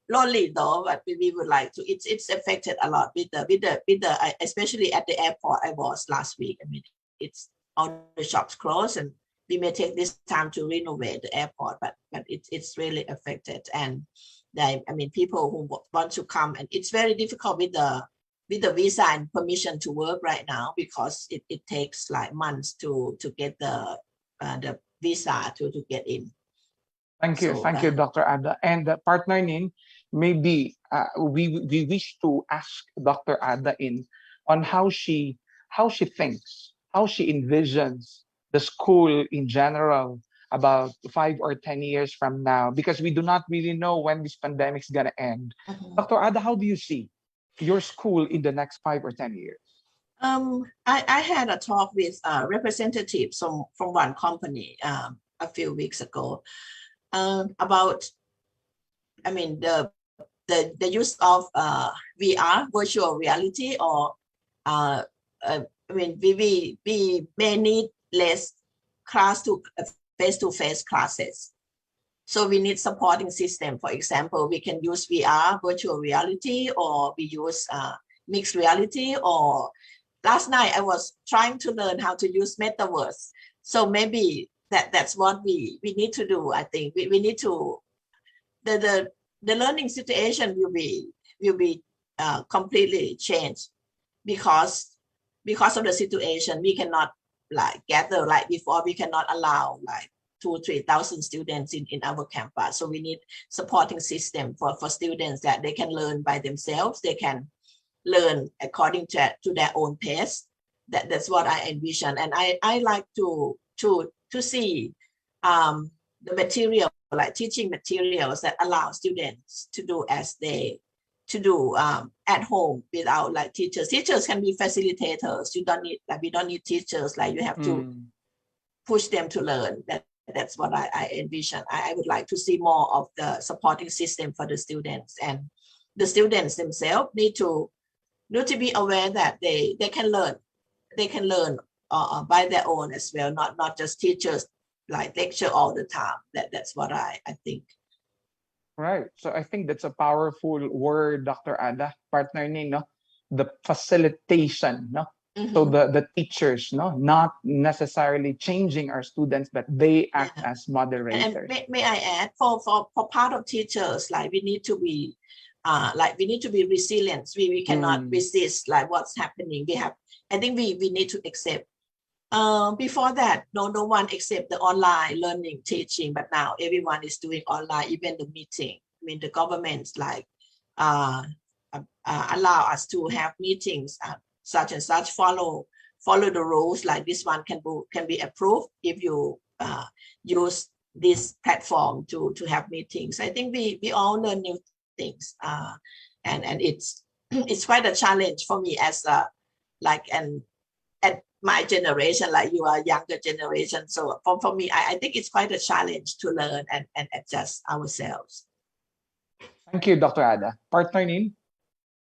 lonely though. But we would like to. It's affected a lot with the especially at the airport I was last week. I mean, it's all the shops closed, and we may take this time to renovate the airport, but it's really affected. And people who want to come, and it's very difficult with the visa and permission to work right now, because it takes like months to get the visa to get in. Thank you, Dr. Ada. And partner Nin, maybe we wish to ask Dr. Ada on how she thinks, how she envisions the school in general about 5 or 10 years from now, because we do not really know when this pandemic is gonna end. Dr. Ada, how do you see your school in the next 5 or 10 years? I had a talk with representatives from one company a few weeks ago about, the use of VR, virtual reality, or we may need less face-to-face classes. So we need supporting system. For example, we can use VR, virtual reality, or we use mixed reality. Or last night I was trying to learn how to use metaverse. So maybe that's what we need to do. I think we need to, the learning situation will be completely changed because of the situation. We cannot gather like before. We cannot allow 2,000-3,000 students in our campus. So we need supporting system for students that they can learn by themselves. They can learn according to their own pace. That's what I envision. And I like to see the material, like teaching materials that allow students to do as they do at home without teachers. Teachers can be facilitators. We don't need teachers. You have to push them to learn. That's what I envision. I would like to see more of the supporting system for the students, and the students themselves need to be aware that they can learn. They can learn by their own as well, not just teachers lecture all the time. That's what I think. Right. So I think that's a powerful word, Dr. Ada, partner Ning, no? The facilitation, no? So the teachers, no, not necessarily changing our students, but they act as moderators. And may I add, for part of teachers, we need to be resilient. We cannot resist what's happening. I think we need to accept. Before that, no one accept the online learning teaching, but now everyone is doing online, even the meeting. The governments allow us to have meetings such and such, follow the rules. Like this one can be approved if you use this platform to have meetings. I think we all learn new things, and it's quite a challenge for me as at my generation, you are younger generation. So for me, I think it's quite a challenge to learn and adjust ourselves. Thank you, Dr. Ada. Partner Nin?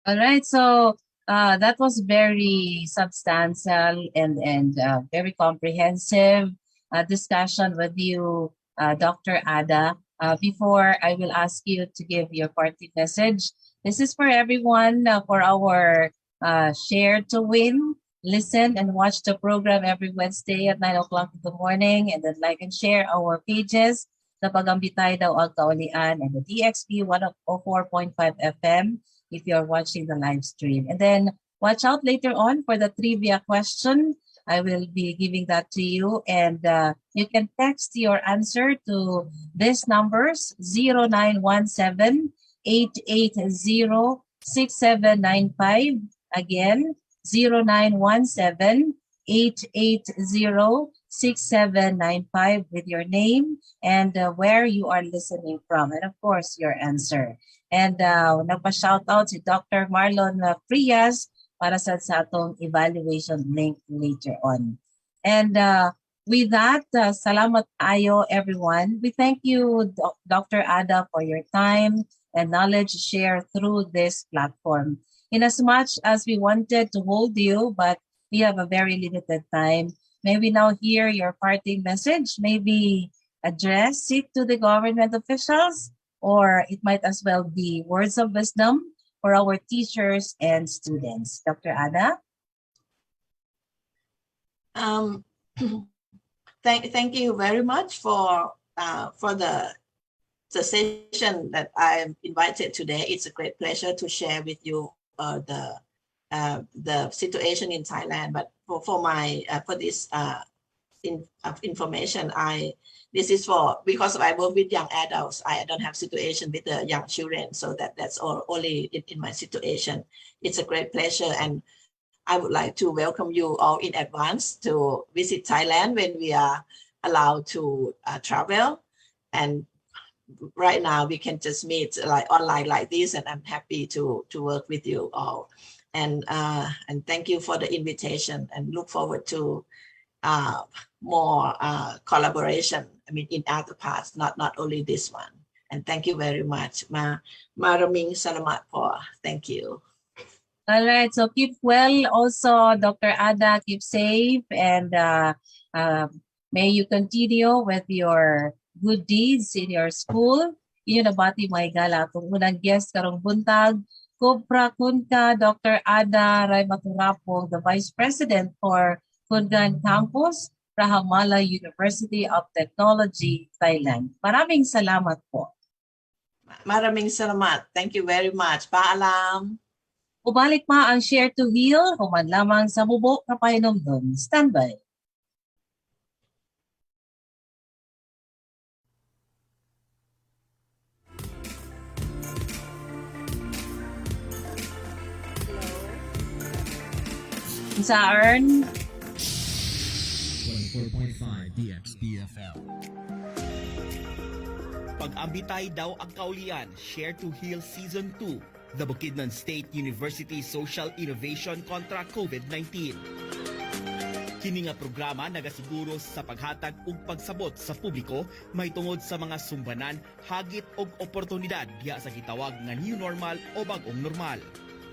All right, so that was very substantial and very comprehensive discussion with you, Dr. Ada. Before I will ask you to give your parting message, this is for everyone, for our Share to Win. Listen and watch the program every Wednesday at 9 o'clock in the morning, and then like and share our pages, the Pagambitay Daw Ang Kaulian and the DXB 104.5 FM if you're watching the live stream. And then watch out later on for the trivia question. I will be giving that to you, and you can text your answer to these numbers: 0917-880-6795. Again, 0917-880-6795 with your name and where you are listening from, and of course your answer. And nagpa-shoutout si Dr. Marlon Frias para sa atong evaluation link later on. And with that, salamat ayo everyone. We thank you, Dr. Ada, for your time and knowledge shared through this platform. In as much as we wanted to hold you, but we have a very limited time, may we now hear your parting message, maybe address it to the government officials, or it might as well be words of wisdom for our teachers and students. Dr. Ada? thank you very much for the session that I'm invited today. It's a great pleasure to share with you the situation in Thailand. But for this information, this is because I work with young adults. I don't have situation with the young children, so that's only in my situation. It's a great pleasure, and I would like to welcome you all in advance to visit Thailand when we are allowed to travel. And right now we can just meet like online like this, and I'm happy to work with you all. And thank you for the invitation, and look forward to more collaboration. I mean, in other parts, not only this one. And thank you very much. Maraming salamat po. Thank you. All right, so keep well. Also, Dr. Ada, keep safe, and may you continue with your good deeds in your school. Iyon na bati mga igala. Kung unang guest karong buntag, Kopra Kunka, Dr. Ada Raimaturapong, the Vice President for Kungan Campus, Rajamangala University of Technology, Thailand. Maraming salamat po. Maraming salamat. Thank you very much. Paalam. Ubalik pa ang Share to Heal, human lamang sa bubok na painomdom. Standby. Sa earn 104.5 DXBFL. Pag-ambitay daw ang kaulian, Share to Heal Season 2, the Bukidnon State University Social Innovation kontra COVID-19. Kini nga programa nagasiguro sa paghatag ug pagsabot sa publiko may tungod sa mga sumbanan, hagit ug oportunidad diha sa gitawag nga new normal o bag-ong normal.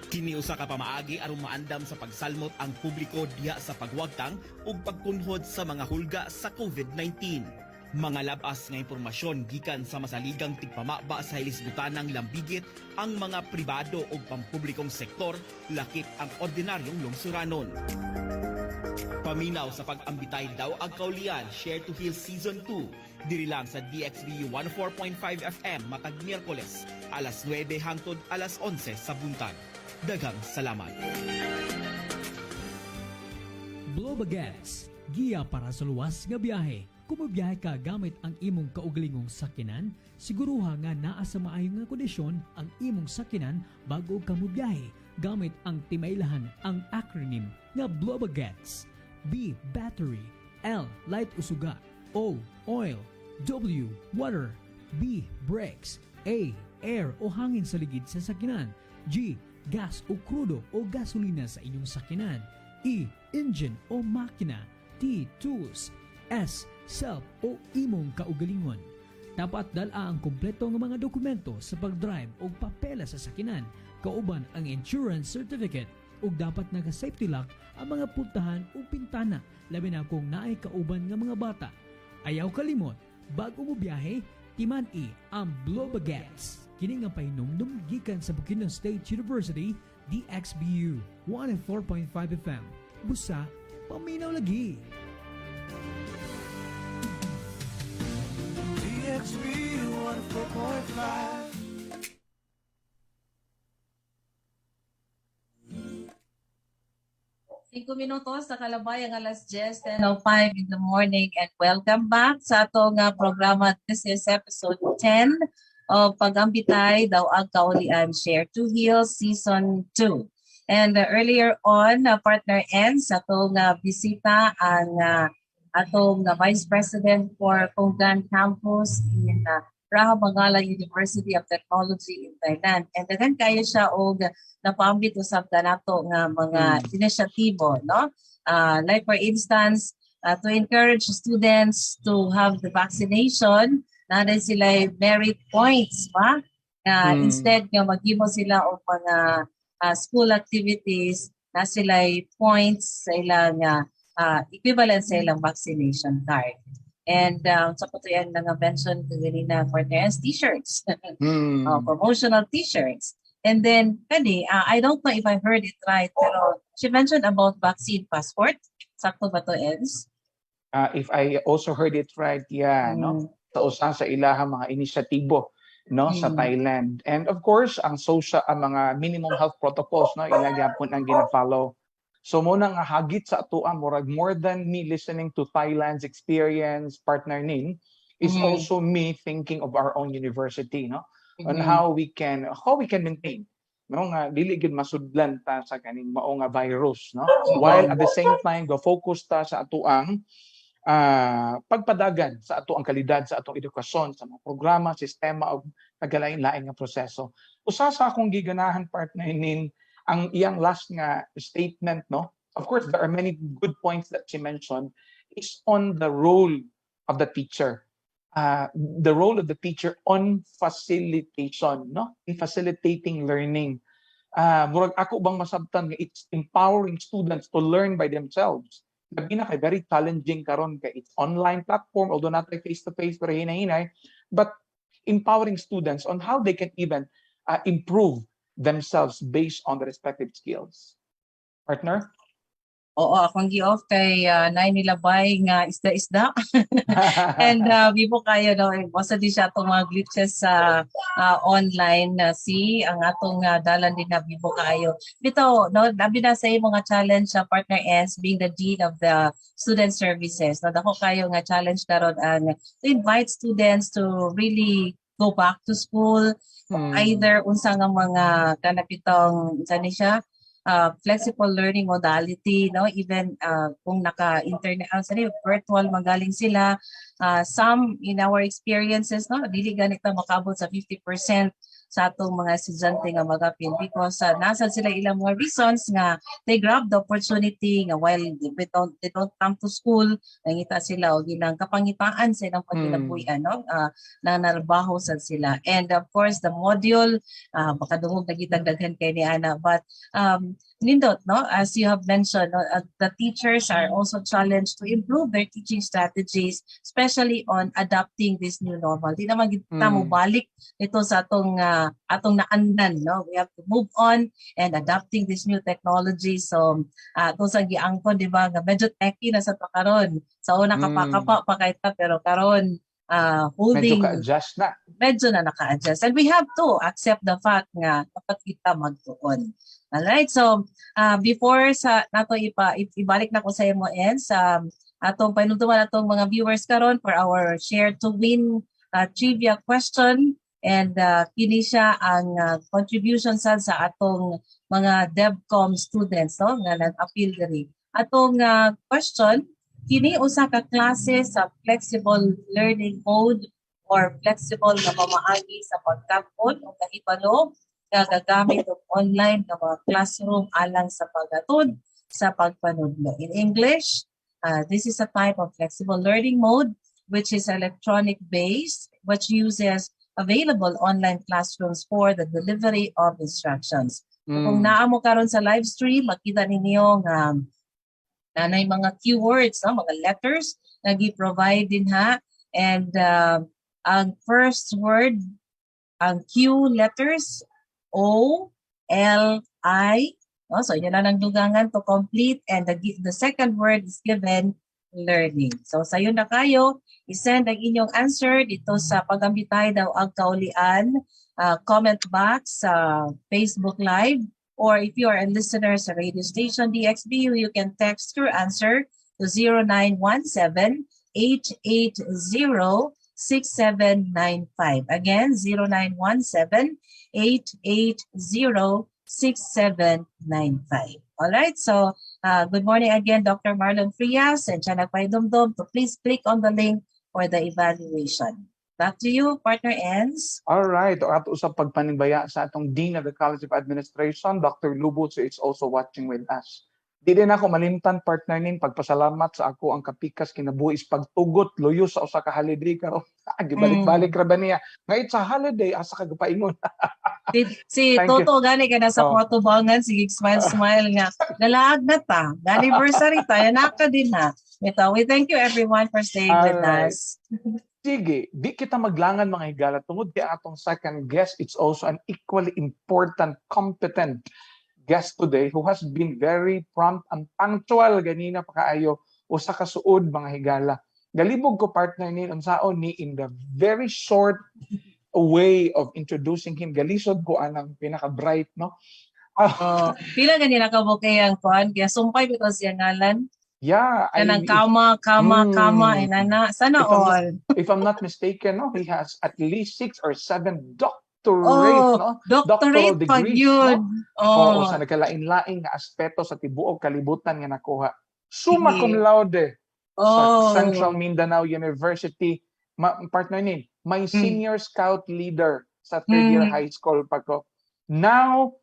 Kini usa ka pamaagi aron maandam sa pagsalmot ang publiko diha sa pagwagtang ug pagkunhod sa mga hulga sa COVID-19. Mga labas nga impormasyon gikan sa masaligang tigpamaba sa hilisgutanang lambigit ang mga pribado ug pampublikong sektor, lakip ang ordinaryong lungsuranon. Paminaw sa pag-ambitay daw ang kaulian, Share to Heal Season 2, diri lang sa DXBU 104.5 FM matag Miyerkules, alas 9 hangtod alas 11 sa buntag. Daghang salamat. Blobagets, giya para sa luwas nga biyahe. Kung mabiyahe ka gamit ang imong kaugalingong sakinan, siguruha nga naa sa maayong nga kondisyon ang imong sakinan bago ka mobiyahe gamit ang timaylahan ang acronym nga Blobagets. B. Battery. L. Light usuga. O. Oil. W. Water. B. Brakes. A. Air o hangin sa ligid sa sakinan. G. Gas o krudo o gasolina sa inyong sakinan. E. Engine o makina. T. Tools. S. Self o imong kaugalingon. Dapat dala ang kumpleto ng mga dokumento sa pag-drive o papela sa sakinan, kauban ang insurance certificate, ug dapat naka-safety lock ang mga pultahan o pintana, labi na kung naay kauban nga mga bata. Ayaw kalimot, bago mo biyahe, timan-i ang Blobagets. Kini nga pahinumdum gikan sa Bukidnon State University, DXBU 104.5 FM. Busa, paminaw lagi. DXBU 104.5. 5 minutos sa kalabay ang alas 10:05 in the morning, and welcome back sa atong programa. This is episode 10 of Pag-ambitay daw ang kaulian, Share to Heal Season 2. And earlier on, partner N sa atong bisita ang atong Vice President for Kongan Campus in Rajamangala University of Technology in Thailand. And then kaya siya og napambit usab nato nga mga inisyatibo, no? Like for instance, to encourage students to have the vaccination, na sila merit points, ba? Instead nga maghimo sila og mga school activities, na sila points sa ilang equivalent sa ilang vaccination card. And sa patuyan na nga-mention kanina for their t-shirts, promotional t-shirts. And then, I don't know if I heard it right, pero she mentioned about vaccine passport. Sakto ba to, Eds? If I also heard it right, yeah, no? Sa usa sa ilahang mga inisyatibo, no, sa Thailand. And of course, ang mga minimum health protocols, no, ilagyapon ang gina-follow. So muna nga hagit sa atuang murag more than me listening to Thailand's experience, partner nin, is also me thinking of our own university, no? On how we can maintain, no, nga dili gid masudlan ta sa kaning mao nga virus, no? While at the same time go focus ta sa atuang pagpadagan sa ato ang kalidad sa atong edukasyon, sa mga programa, sistema o nagalain-lain nga proseso. Usa sa akong giganahan partner nin ang iyang last nga statement, no? Of course, there are many good points that she mentioned, is on the role of the teacher. The role of the teacher on facilitation, no? In facilitating learning. Murag ako bang masabtan nga it's empowering students to learn by themselves. Labi na kay very challenging karon kay it's online platform, although not like face-to-face pero hinay-hinay, but empowering students on how they can even improve themselves based on the respective skills. Partner? Oo, akong gi-off kay nay nilabay nga isda-isda. And bibo kayo no, basta di siya itong mga glitches sa online na ang atong dalan din na bibo kayo. Dito, no, labi na sa mga challenge sa partner S being the Dean of the Student Services. No, dako kayo nga challenge karon ang to invite students to really go back to school. Either unsa nga mga kanapitong isa ni siya flexible learning modality, no, even kung naka-internet virtual magaling sila, some in our experiences, no, dili ganito makabot sa 50% sa atong mga estudyante nga magapil because nasa sila ilang mga reasons nga they grab the opportunity nga while they don't come to school, nangita sila o ginang kapangitaan sa ilang pagkinabuhian, no, na narbaho sa sila. And of course the module baka dungog nagitagdaghan kay ni Ana, but nindot, no, as you have mentioned, no, the teachers are also challenged to improve their teaching strategies, especially on adapting this new normal. Di naman kita mo balik ito sa atong naandan, no. We have to move on and adapting this new technology. So ito sa giangkon, di ba, nga medyo techy na sa pakaron. Sa una kapakapa pa kayta, pero karon holding medyo na naka-adjust, and we have to accept the fact nga dapat kita magtuon. Alright, so before sa nato ibalik na ko sa imo sa atong panutuman atong mga viewers karon for our share to win trivia question, and kini siya ang contribution sa atong mga DevCom students, no, nga nag-appeal diri. Atong question, kini usa ka klase sa flexible learning mode or flexible na pamaagi sa pagkapon o kahibalo nga gagamit og online nga mga classroom alang sa paghatod sa pagpanudlo. In English, this is a type of flexible learning mode which is electronic based, which uses available online classrooms for the delivery of instructions. Kung naamo karon sa live stream, makita ninyo nga nanay mga keywords, no, mga letters na gi-provide din ha, and ang first word, ang Q letters O, L, I, no? So yun lang ang dugangan to complete, and the second word is given learning. So sayo na kayo, isend ang inyong answer dito sa pagambitay daw ang kaulian comment box sa Facebook Live, or if you are a listener sa radio station DXBU, you can text your answer to 0917-880-6795. Again, 0917-880-6795. Alright, so good morning again, Dr. Marlon Frias and Chanak Paidumdum. So please click on the link for the evaluation. Back to you, partner Enz. All right. Ato sa pagpanimbaya sa atong Dean of the College of Administration, Dr. Lubos is also watching with us. Di din ako malimtan, partner nin, pagpasalamat sa ako ang kapikas kinabuhis pagtugot loyo sa usa ka holiday karon. Gibalik-balik ra ba niya? Nga it's a holiday, asa ka gapaingon. Si Toto gani ka na sa photobangan, sige smile nga. Nalaag na ta. Anniversary tayo naka din na. Ito, we thank you everyone for staying with us. Sige, di kita maglangan mga higala. Tungod kay atong second guest, it's also an equally important, competent guest today who has been very prompt and punctual ganina pa kaayo usa ka suod mga higala. Galibog ko partner ni unsaon ni in the very short way of introducing him. Galisod ko anang pinaka-bright, no? Pila ganina ka mo kayang kuan kaya sumpay bitaw siya ngalan. Yeah, Kanang kama inana sana all. If I'm not mistaken, no, he has at least 6 or 7 doctorate, no? Doctoral Pag degrees, yun. no? O sa nagkalain-laing nga aspeto sa tibuok kalibutan nga nakuha. Summa cum laude sa Central Mindanao University. Partner ni, my senior scout leader sa third year high school pa ko. Now,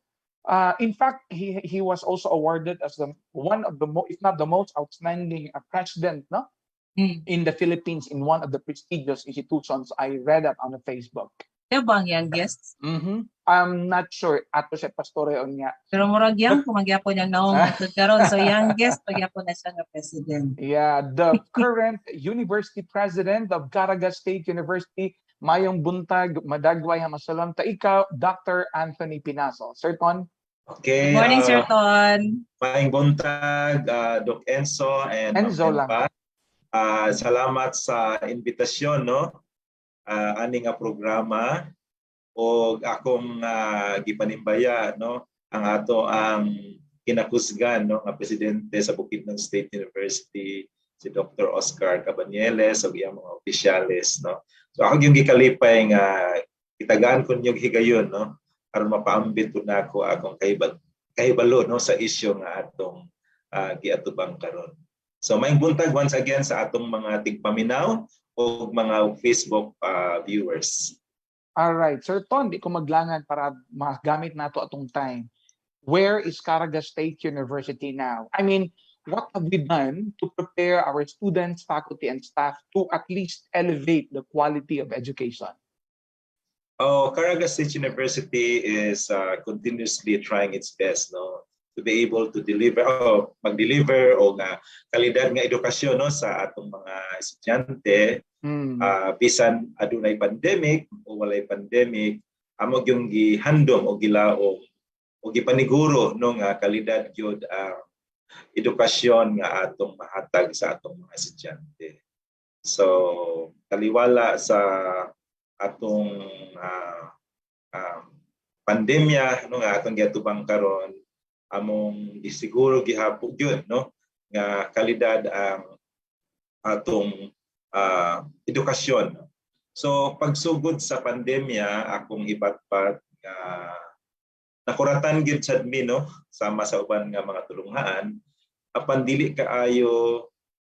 in fact, he was also awarded as one of the if not the most outstanding president, no, in the Philippines in one of the prestigious institutions. I read that on the Facebook. Kaya bang youngest? I'm not sure. Ato siya pastore on niya. Pero murag yang kumagyapon yang naong karon so youngest pagyapon na siya nga president. Yeah, the current university president of CARAGA State University. Mayong buntag, madagway hamasalam ta ikaw, Dr. Anthony Penaso. Sir Ton? Good Okay. morning, Sir Ton. Maayong buntag, Doc Enzo and Enzo lang. Salamat sa invitasyon, no? Ani nga programa o akong gipanimbaya, no? Ang kinakusgan, no, nga presidente sa Bukidnon State University, si Dr. Oscar Cabanieles ug iyang mga opisyales, no. So ako yung gikalipay nga itagaan ko yung higayon, no, aron mapaambit ko na ako akong kahibalo, no, sa isyu nga atong giatubang karon. So maayong buntag once again sa atong mga tigpaminaw o mga Facebook viewers. All right, Sir Ton, di ko maglangan para magamit nato atong time. Where is CARAGA State University now? I mean, what have we done to prepare our students, faculty, and staff to at least elevate the quality of education? CARAGA State University is continuously trying its best, no, to be able to deliver mag-deliver o kalidad nga edukasyon, no, sa atong mga estudyante. Bisan adunay pandemic o walay pandemic, amo yung gihandom o gilaom o gipaniguro, no, nga kalidad gyud ang edukasyon nga atong mahatag sa atong mga estudyante. So taliwala sa atong pandemya, no, nga atong giatubang karon, among gisiguro gihapon gyud, no, nga kalidad ang atong edukasyon. So pagsugod sa pandemya, akong ibatpat nakuratan gyud sad mi, no, sama sa uban nga mga tulunghaan, apan dili kaayo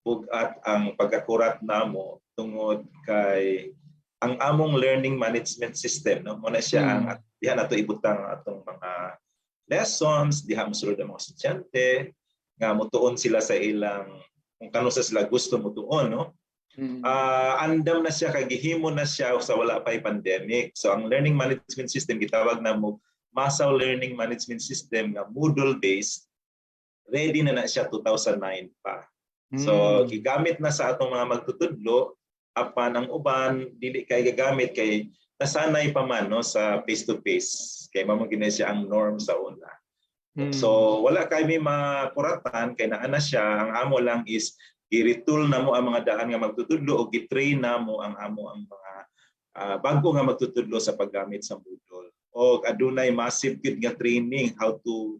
bugat ang pagakurat namo tungod kay ang among learning management system, no, mo na siya ang diha nato ibutang atong mga lessons, diha mosulod ang mga estudyante nga motuon sila sa ilang kung kano sa sila gusto motuon, no. Andam na siya, kagihimo na siya sa wala pa'y pandemic. So ang learning management system gitawag na mo Masaw Learning Management System nga Moodle-based, ready na siya 2009 pa. So gigamit na sa atong mga magtutudlo, apan ang uban dili kay gagamit kay nasanay pa man, no, sa face-to-face. Kay mamo gina siya ang norm sa una. So wala kay may makuratan kay naa na siya. Ang amo lang is i-retool na mo ang mga daan nga magtutudlo o gi-train na mo ang mga bago nga magtutudlo sa paggamit sa Moodle. O adunay massive gid nga training how to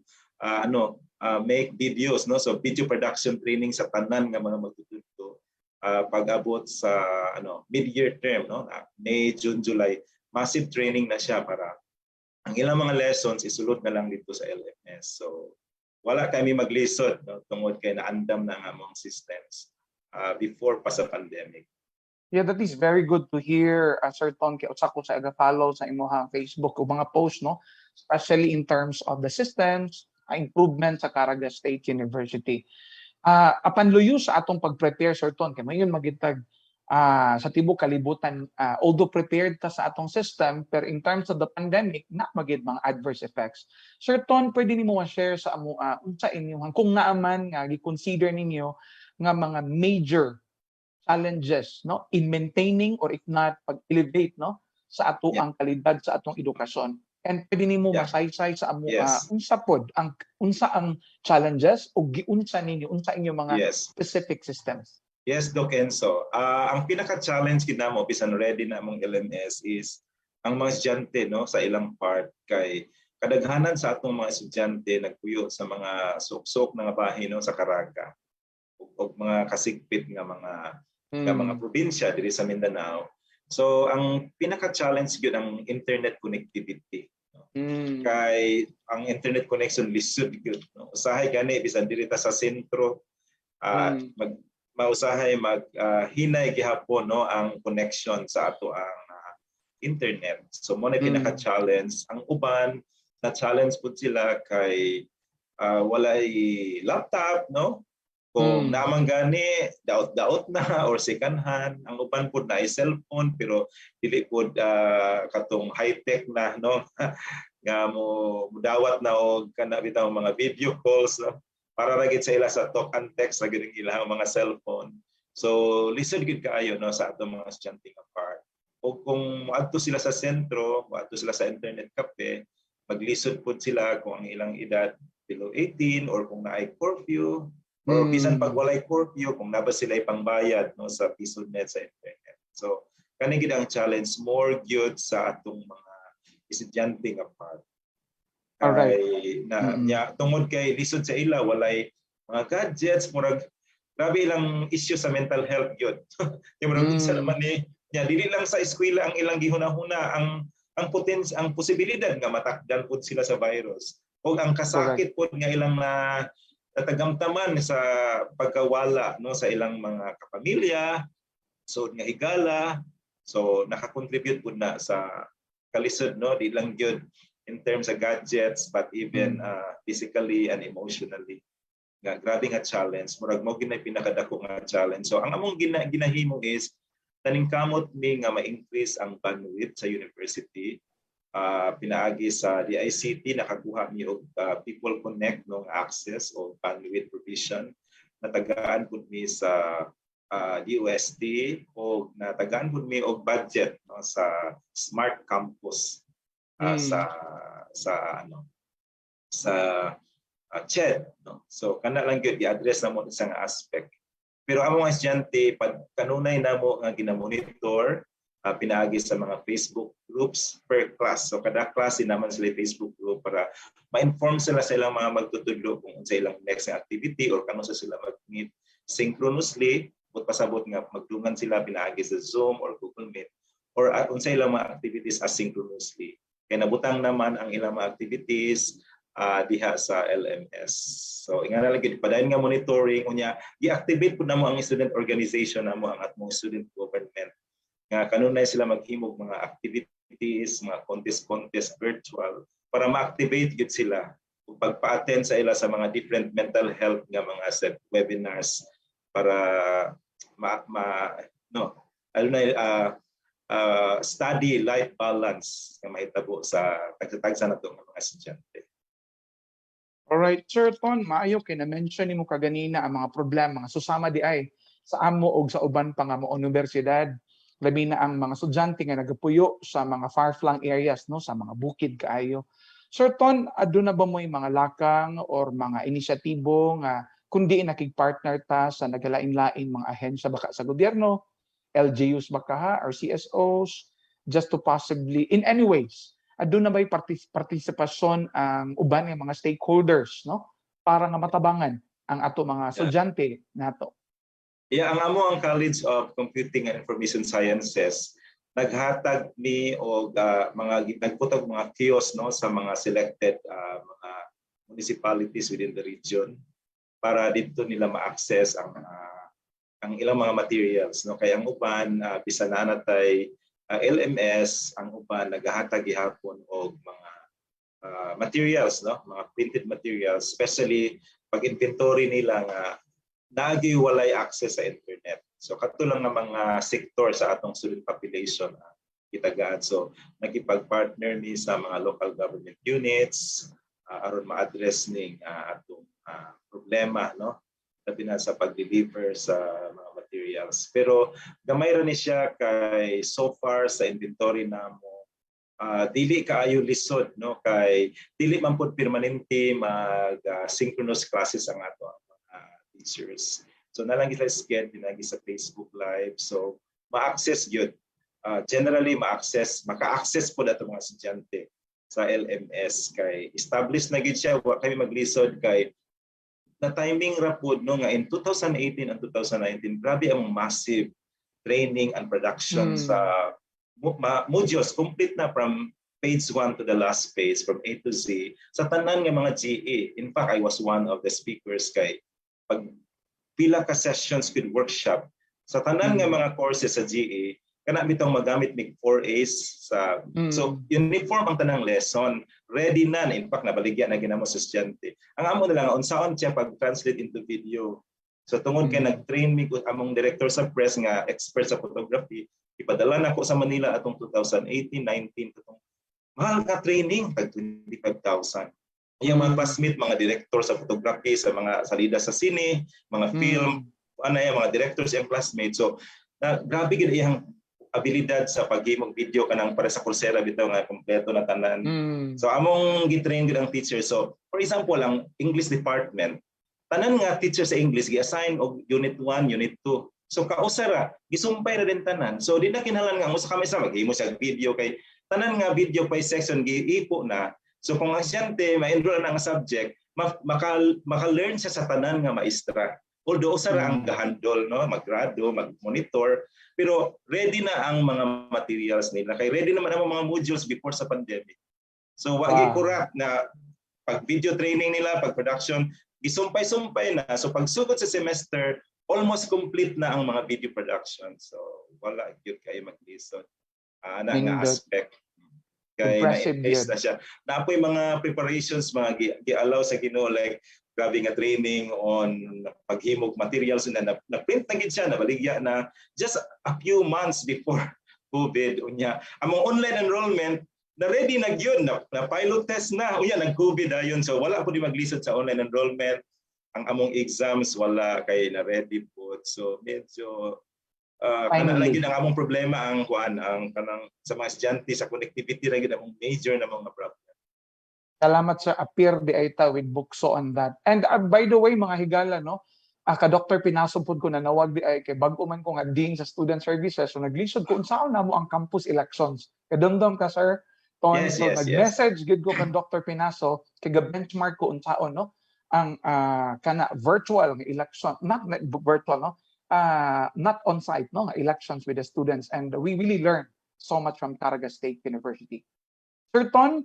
make videos, no, so video production training sa tanan nga mga magtutudlo pag-abot sa mid-year term, no, May, June, July, massive training na siya para ang ilang mga lessons isulod na lang dito sa LMS. So wala kami maglisod, no, tungod kay naandam na ang among systems before pa sa pandemic. Yeah, that is very good to hear, Sir Ton, kay usa ko sa follow sa imong Facebook o mga post, no, especially in terms of the systems, improvement sa CARAGA State University. Apan luyo sa atong pag-prepare, Sir Ton, kay mayon magitag sa tibok kalibutan, although prepared ta sa atong system, pero in terms of the pandemic, na magid mga adverse effects. Sir Ton, pwede nimo ma-share sa amo unsa inyong kung naaman nga gi-consider ninyo nga mga major challenges, no, in maintaining or if not pag-elevate, no, sa ato ang kalidad sa atong edukasyon. And pwede nimo Yeah. masaysay sa amo Yes. unsa ang challenges o giunsa ninyo unsa inyo mga Yes. specific systems. Yes, Doc Enzo. Ang pinaka-challenge kinamo bisan ready na among LMS is ang mga estudyante no sa ilang part kay kadaghanan sa atong mga estudyante nagpuyo sa mga sok-sok nga bahin no sa CARAGA ug mga kasigpit nga mga probinsya diri sa Mindanao. So ang pinaka-challenge gyud ang internet connectivity. No? Kay ang internet connection lisod gyud no. Usahay gani bisan diri ta sa sentro mausahay hinay gihapon no ang connection sa ato ang internet. So mo na pinaka-challenge. Ang uban na challenge pud sila kay walay laptop no. Kung naman gani daot-daot na or second hand, ang uban pud na ay cellphone pero dili pud katong high-tech na no nga mo dawat na og kana bitaw mga video calls no? Para ra gid sa ila sa talk and text ra gid ilang mga cellphone. So lisod gid kaayo no sa atong mga estudyante nga part. O kung moadto sila sa sentro, moadto sila sa internet cafe, maglisod pud sila kung ang ilang edad below 18 or kung naay curfew or bisan pag walay curfew kung naba sila pangbayad no sa PSUDNet sa internet. So kani gid ang challenge more gyud sa atong mga estudyante nga part. Alright. Tungod kay lisod sa ila walay mga gadgets murag grabe ilang issue sa mental health gyud. Yung murag unsa naman ni dili lang sa eskwela ang ilang gihuna-huna ang posibilidad nga matakdan pud sila sa virus o ang kasakit pud nga ilang natagamtaman sa pagkawala no sa ilang mga kapamilya, so nga higala, so nakakontribute pud na sa kalisod no di lang gyud in terms of gadgets but even physically and emotionally. Nga grabe nga challenge, murag mo ginay pinakadako nga challenge. So ang among ginahimo is taning kamot mi nga ma-increase ang bandwidth sa university. Pinaagi sa DICT nakakuha mi og People Connect no access o bandwidth provision. Natagaan pud mi sa DOST o natagaan pud mi og budget no sa Smart Campus sa CHED no. So kana lang gyud i-address na mo isang aspect. Pero ang mga estudyante pag kanunay namo nga ginamonitor pinaagi sa mga Facebook groups per class. So kada klase naman sila Facebook group para ma-inform sila sa ilang mga magtutudlo kung sa ilang next activity or kano sa sila mag-meet synchronously ug pasabot nga magdungan sila pinaagi sa Zoom or Google Meet or unsa ilang mga activities asynchronously. Kaya nabutang naman ang ilang mga activities diha sa LMS. So ingana lang gid padayon nga monitoring unya i-activate pud namo ang student organization namo ang atong student government. Nga kanunay sila maghimog mga activities, mga contest virtual para ma-activate gid sila ug pagpa-attend sa ila sa mga different mental health nga mga webinars para study life balance nga mahitabo sa tagsa nato nga mga estudyante. Alright, Sir Ton, maayo kay na-mention nimo kaganina ang mga problema nga susama di ay sa amo og sa uban pa nga mo universidad. Labi na ang mga estudyante nga nagapuyo sa mga far-flung areas no sa mga bukid kaayo. Sir Ton, adto na ba mo mga lakang or mga inisyatibo nga kundi nakig-partner ta sa nagalain-lain mga ahensya baka sa gobyerno, LGUs baka ha, or CSOs, just to possibly in any ways adto na ba'y partisipasyon ang uban ng mga stakeholders no para nga matabangan ang ato mga estudyante nato. Yeah, ang amo ang College of Computing and Information Sciences naghatag ni og nagputog mga kiosk no sa mga selected mga municipalities within the region para dito nila ma-access ang ilang mga materials no kay ang uban bisan na natay LMS ang uban nagahatag gihapon og mga materials no mga printed materials especially pag inventory nila nga naagi walay access sa internet. So kadto lang nga mga sektor sa atong student population kitagaan. So nakipag-partner ni sa mga local government units aron ma-address ning atong problema no labi na sa pag-deliver sa mga materials. Pero gamay ra ni siya kay so far sa inventory namo dili kaayo lisod no kay dili man pud permanente mag synchronous classes ang ato mga teachers. So nalang sila sked pinagi sa Facebook Live. So ma-access gyud. Generally maka-access po dato mga estudyante sa LMS kay established na gid siya wa kami maglisod kay na timing ra pud no nga in 2018 and 2019 grabe ang massive training and production sa modules complete na from page 1 to the last page from A to Z sa tanan nga mga GE. In fact, I was one of the speakers kay pag pila ka sessions with workshop sa tanan nga mga courses sa GE kana bitong magamit mig 4As sa so uniform ang tanang lesson ready na in fact nabaligya na ginamo sa estudyante. Ang amo na lang unsaon siya pag translate into video. So tungod kay nag-train mi among director sa press nga expert sa photography ipadala na ko sa Manila atong 2018-19 katong mahal ka training tag 25,000. Yung mga classmate, mga director sa photography, sa mga salida sa sine, mga film, mga directors and classmates. So grabe gid iyang abilidad sa paghimog video kanang para sa Coursera bitaw nga kompleto na tanan. So among gitrain gid ang teacher. So for example ang English department, tanan nga teacher sa English gi-assign og unit 1, unit 2. So kausara, gisumpay na din tanan. So di na kinahanglan nga mo sa kamisa maghimo siya video kay tanan nga video by section giipo na. So kung ang estudyante ma-enroll na nga subject, maka-learn siya sa tanan nga maestra. Although usara ang gahandol no, mag-grado, mag-monitor, pero ready na ang mga materials nila. Kay ready naman ang mga modules before sa pandemic. So wa gikurat na pag video training nila, pag production, gisumpay-sumpay na. So pag sugod sa semester, almost complete na ang mga video production. So wala gyud kay maglisod. Ana nga aspect kay na-invest na siya. Napoy mga preparations mga gi-allow sa Ginoo like grabe nga training on paghimog materials na na-print na gid siya nabaligya na just a few months before COVID unya. Among online enrollment na ready na gyud na pilot test na unya nag-COVID ayon so wala po di maglisod sa online enrollment. Ang among exams wala kay na ready po. So medyo kana lang gid ang among problema ang kanang sa mga estudyante sa connectivity ra gid among major na mga problem. Salamat sa appear di Aita with BukSU on that. And by the way mga higala no, ka Dr. Penaso pud ko na nawag di ay kay bag-o man ko nga dean sa student services so naglisod ko unsaon namo ang campus elections. Kadamdam ka sir. So nag-message gid ko kan Dr. Penaso kay benchmark ko unsaon no ang kana virtual nga election not virtual no not on site no elections with the students and we really learned so much from CARAGA State University. Sir Ton,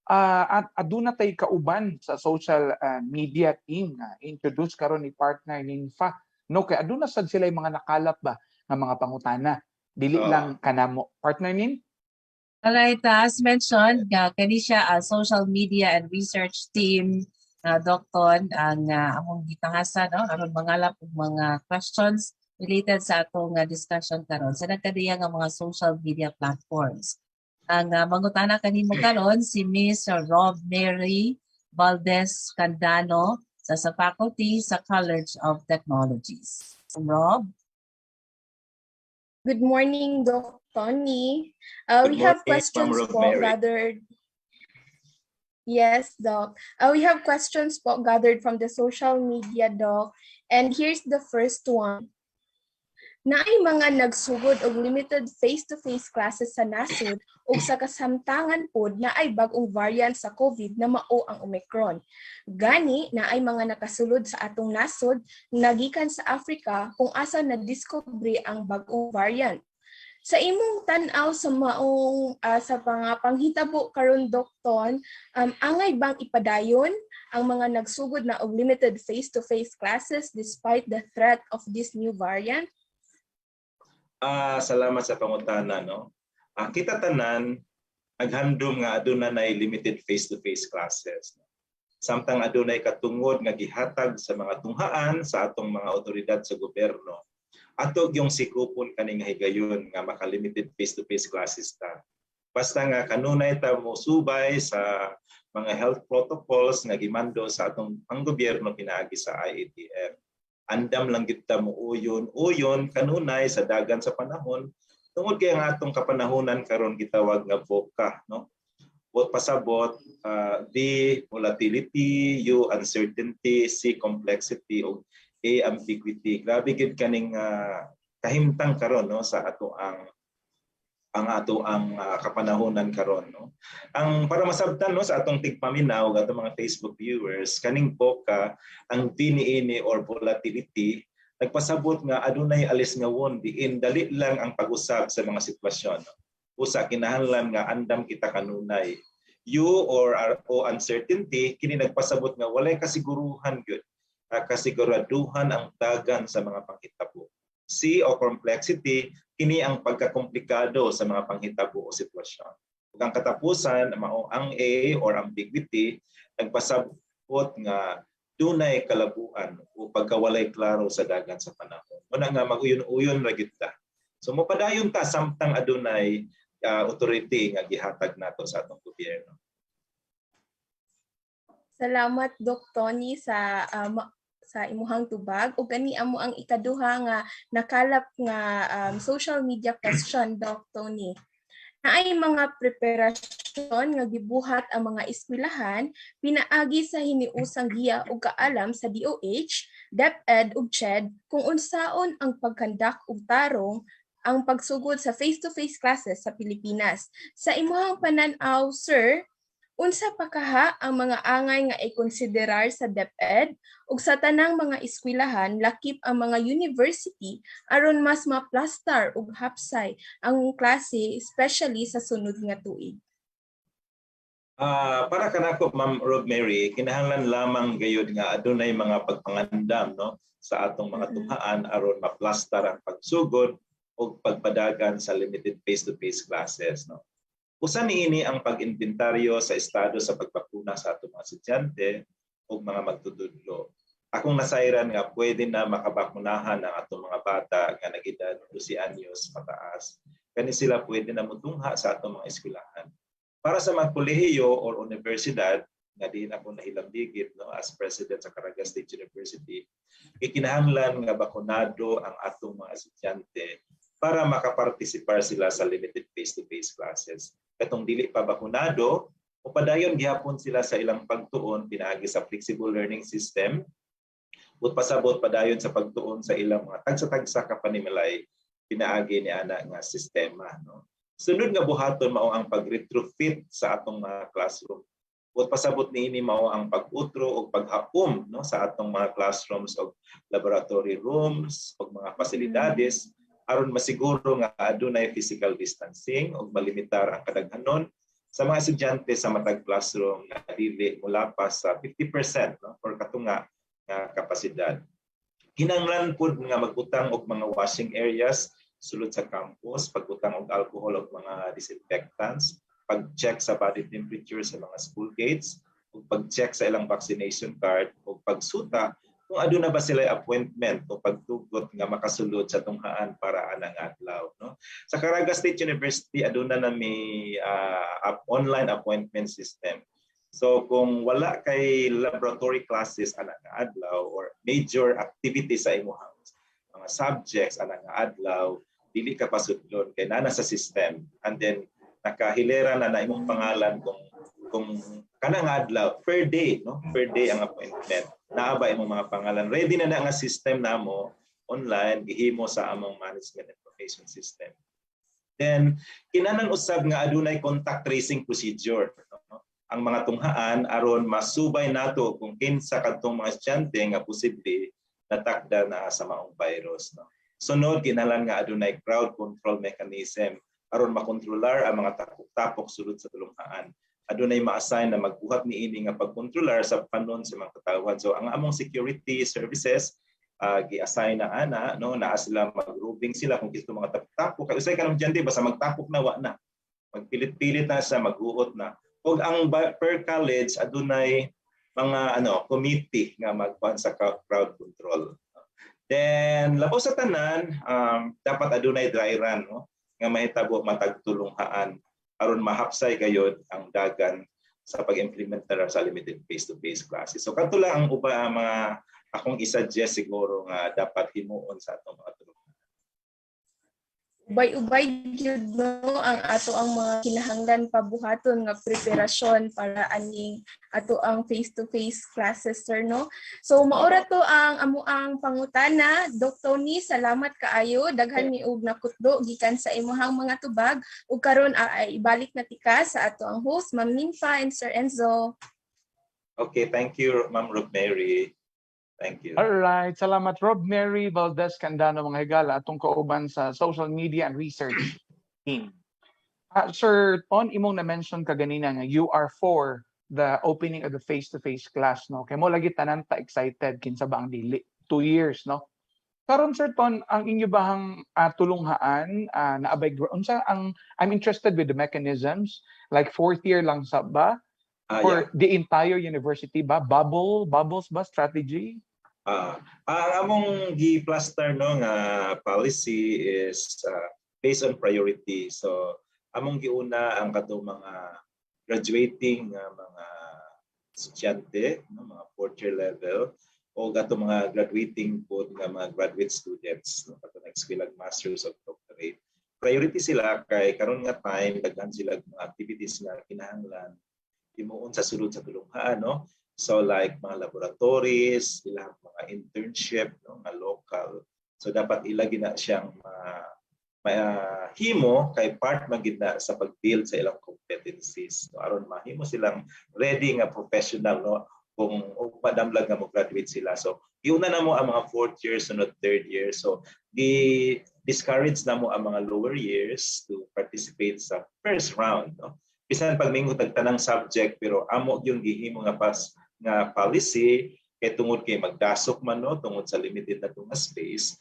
at aduna tay kauban sa social media team nga introduce karon ni partner ninfa no kay aduna sad sila mga nakalap ba nga mga pangutana dili lang kanamo partner nin. Alright, as mentioned, kani siya social media and research team Dokton ang among gitangasan no aron mangalap og mga questions related sa atong discussion karon sa nagkadiya nga mga social media platforms. Ang mangutana kanimo karon si Miss Rob Mary Valdez Candano sa faculty sa College of Technologies. Rob. Good morning, Doc Tony. We have questions gathered. Yes, Doc. We have questions gathered from the social media, Doc. And here's the first one. Naay mga nagsugod og limited face-to-face classes sa nasud ug sa kasamtangan pod naay bag-ong variant sa COVID na mao ang Omicron. Gani naay mga nakasulod sa atong nasud nagikan sa Africa kung asa na-discovery ang bag-ong variant. Sa imong tan-aw sa maong sa panghitabo karon Dokton, angay bang ipadayon ang mga nagsugod na og limited face-to-face classes despite the threat of this new variant? Salamat sa pangutana no. Kita tanan naghandom nga aduna nay limited face-to-face classes. Samtang adunay katungod nga gihatag sa mga tunghaan sa atong mga otoridad sa gobyerno. Ato yung sikupon kaning higayon nga maka-limited face-to-face classes ta. Basta nga kanunay ta mo subay sa mga health protocols nga gimando sa atong ang gobyerno pinaagi sa IATF. Andam lang kita mo uyon kanunay sa dagan sa panahon Tungod kay nga atong kapanahunan karon gitawag nga VUCA, no? Pasabot, D, volatility, U, uncertainty, C, complexity, o A, ambiguity. Grabe gid kaning kahimtang karon, no, sa ato ang kapanahonan karon, no. Ang para masabtan, no, sa atong tigpaminaw atong mga Facebook viewers, kaning VUCA, ang V niini or volatility, nagpasabot nga adunay alis nga won diin dali lang ang pag-usab sa mga sitwasyon, no? Usa kinahanglan nga andam kita kanunay. U or O uncertainty, kini nagpasabot nga walay kasiguruhan gyud, kasiguraduhan ang dagan sa mga panghitabo. C o complexity, kini ang pagkakomplikado sa mga panghitabo o sitwasyon. Ug ang katapusan mao ang A or ambiguity, nagpasabot nga dunay kalabuan o pagkawalay klaro sa dagan sa panahon. Muna nga mag-uyon-uyon ra gyud ta. So mopadayon ta samtang adunay authority nga gihatag nato sa atong gobyerno. Salamat Doc Tony sa imuhang tubag ug gani amo ang ikaduha nga nakalap nga social media question, Doc Tony. Naay mga preparasyon nga gibuhat ang mga eskwelahan pinaagi sa hiniusang giya ug kaalam sa DOH, DepEd ug CHED kung unsaon ang pagkandak ug tarong ang pagsugod sa face-to-face classes sa Pilipinas. Sa imuhang pananaw, sir, unsa pa kaha ang mga angay nga i-konsiderar sa DepEd ug sa tanang mga eskwelahan lakip ang mga university aron mas maplastar ug hapsay ang klase especially sa sunod nga tuig? Para kanako, Ma'am Rosemary, kinahanglan lamang gayud nga adunay mga pagpangandam, no, sa atong mga tunghaan aron maplastar ang pagsugod o pagpadagan sa limited face-to-face classes, no. Usa niini ang pag-inventaryo sa estado sa pagbakuna sa atong mga estudyante o mga magtutudlo. Akong nasayran nga pwede na makabakunahan ang atong mga bata nga nag-edad 12 anyos pataas. Kani sila pwede na mutungha sa atong mga eskwelahan. Para sa mga kolehiyo or universidad, nga din ako nahilambigit, no, as president sa CARAGA State University, ikinahanglan nga bakunado ang atong mga estudyante para makapartisipar sila sa limited face-to-face classes. Katong dili pa bakunado, upadayon gihapon sila sa ilang pagtuon pinaagi sa flexible learning system, ug pasabot padayon sa pagtuon sa ilang mga tagsa-tagsa ka panimilay pinaagi ni ana nga sistema, no. Sunod nga buhaton mao ang pag-retrofit sa atong mga classroom. Ug pasabot niini mao ang pag-utro ug paghapom, no, sa atong mga classrooms ug laboratory rooms ug mga pasilidades aron masiguro nga adunay physical distancing ug malimitar ang kadaghanon sa mga estudyante sa matag classroom nga dili molapas sa 50%, no, or katunga nga kapasidad. Kinahanglan pud nga mag-utang og mga washing areas sulod sa campus, pag-utang og alcohol ug mga disinfectants, pag-check sa body temperature sa mga school gates, ug pag-check sa ilang vaccination card ug pagsuta kung aduna ba sila appointment o pagtugot nga makasulod sa tunghaan para anang adlaw, no. Sa CARAGA State University aduna na may online appointment system. So kung wala kay laboratory classes anang adlaw or major activity sa imong mga subjects anang adlaw, dili ka pasudlon kay nana sa system, and then nakahilera na imong pangalan kung kanang adlaw per day, no, per day ang appointment. Naaba imong mga pangalan. Ready na nga system namo online gihimo sa among management information system. Then kinahanglan usab nga adunay contact tracing procedure, no? Ang mga tunghaan aron masubay nato kung kinsa kadtong mga estudyante nga posible natakda na sa maong virus, no. Sunod kinahanglan nga adunay crowd control mechanism aron makontrolar ang mga tapok sulod sa tulunghaan. Adunay ma-assign na magbuhat niini nga pagkontrolar sa panon sa mga katawhan. So ang among security services gi-assign na ana, no, naa sila mag-grouping sila kung gusto mga tapok. Kay usay kanang estudyante basta magtapok na wa na. Magpilit-pilit na sa maghuot na. Ug ang per college adunay mga committee nga magkuhan sa crowd control. Then labaw sa tanan, dapat adunay dry run, no, nga mahitabo matag tulunghaan aron mahapsay gayud ang dagan sa pag-implementar sa limited face-to-face classes. So kadto lang ang uba mga akong i-suggest siguro nga dapat himuon sa atong mga tulunghaan. ubay-ubay gyud no ang ato ang mga kinahanglan pabuhaton nga preparasyon para aning ato ang face-to-face classes, sir, no? So maora to ang amo ang pangutana. Doc Tony, salamat kaayo, daghan ni og nakutdo gikan sa imuhang mga tubag ug karon ay ibalik na tika sa ato ang host Ma'am Ninfa and Sir Enzo. Okay, thank you, Ma'am Rosemary. Thank you. Alright, salamat Rob Mary Valdez Candano mga higala atong kauban sa social media and research team. Sir Ton, imong na-mention ka ganina nga you are for the opening of the face-to-face class, no? Kay mo lagi tanan ta excited kinsa ba ang dili 2 years, no? Karon Sir Ton, ang inyo bahang tulunghaan naabay unsa ang I'm interested with the mechanisms like 4th year lang sa ba? For the entire university ba? Bubbles ba strategy? Ang among gi-plaster no nga policy is based on priority. So among giuna ang kadto mga graduating mga estudyante, no, mga 4th year level o gato mga graduating po nga mga graduate students no, kato na eskwela masters of doctorate. Priority sila kay karon nga time daghan sila mga activities na kinahanglan himuon sa sulod sa tulunghaan, no? So like mga laboratories, ilang mga internship, no, nga local. So dapat ilagi na siyang himo kay part magina sa pag-build sa ilang competencies. No? Aron mahimo silang ready nga professional, no? Kung madamlag nga mo graduate sila. So iuna na mo ang mga 4th year sunod 3rd year. So discourage na mo ang mga lower years to participate sa first round, no? Bisan pag mingo tagtanang subject pero amo yung gihimo nga policy kay tungod kay magdasok man no tungod sa limited na tunga space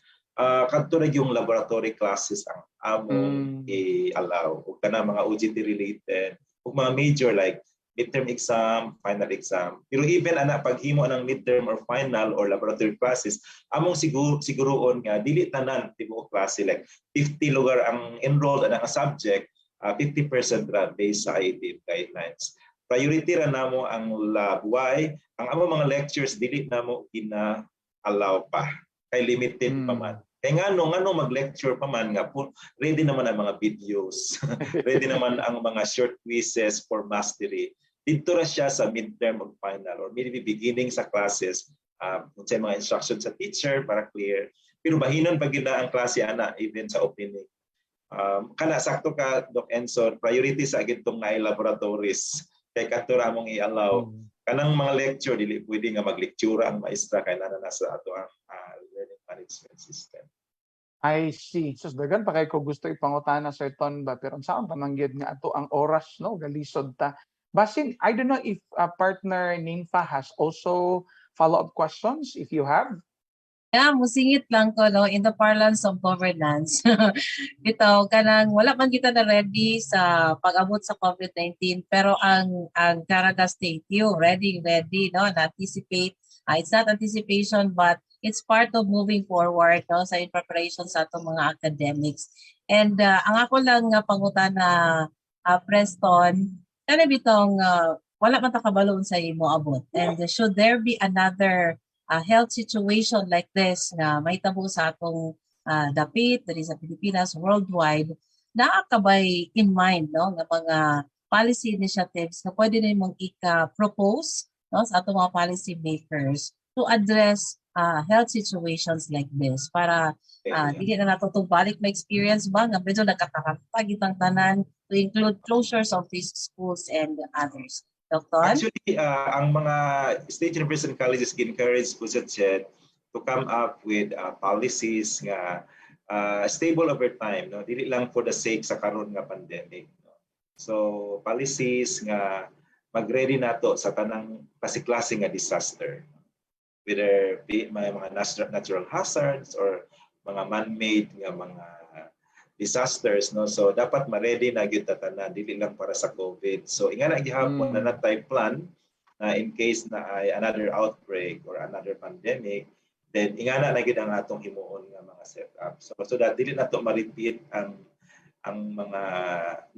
kadto ra yung laboratory classes ang amo i-allow ug kana mga OJT related ug mga major like midterm exam, final exam. Pero even ana paghimo ng midterm or final or laboratory classes among siguroon nga dili tanan tibuok klase like 50 lugar ang enrolled ana nga subject 50% ra based sa IETF guidelines. Priority ra namo ang lab. Why? Ang amo mga lectures dili namo ina-allow pa. Kay limited pa man. Kay ngano mag-lecture pa man nga ready naman ang mga videos. Ready naman ang mga short quizzes for mastery. Dito ra siya sa midterm or final or maybe beginning sa classes. Kung sa mga instructions sa teacher para clear. Pero bahinon pag gina ang klase ana even sa opening. Kana sakto ka Doc Enzo, priority sa gitong nga laboratories kay katura mong i-allow kanang mga lecture dili pwede nga maglectura ang maestra kay nana sa ato ang learning management system. I see. So dagan pa kay ko gusto ipangutana Sir Ton ba pero saan pa mangyud nga ato ang oras no galisod ta. Basin I don't know if partner Ninfa has also follow-up questions if you have. Yeah, musingit lang ko no in the parlance of governance. Ito kanang wala man kita na ready sa pag-abot sa COVID-19 pero ang CARAGA state you ready no na anticipate it's not anticipation but it's part of moving forward no sa in preparation sa atong mga academics. And ang ako lang nga pangutana Preston kana bitong wala man ta kabalon sa imo abot and should there be another health situation like this na may tabo sa atong dapit diri sa Pilipinas worldwide naakabay in mind no nga mga policy initiatives na pwede nimong ika-propose no sa atong mga policy makers to address health situations like this para dili na nato balik na experience ba nga medyo nagkatarantag itang tanan to include closures of these schools and others. Dr. Actually, ang mga state university and colleges encourage PUSET to come up with policies nga stable over time, no? Dili lang for the sake sa karon nga pandemic. No? So policies nga mag-ready nato sa tanang klase nga disaster. Whether may mga natural hazards or mga man-made nga mga disasters, no? So dapat ma-ready na gyud ta tanan dili lang para sa COVID. So ingana gihapon na natay plan na in case na ay another outbreak or another pandemic, then ingana na gyud ang atong himuon nga mga setup. So that dili nato ma-repeat ang mga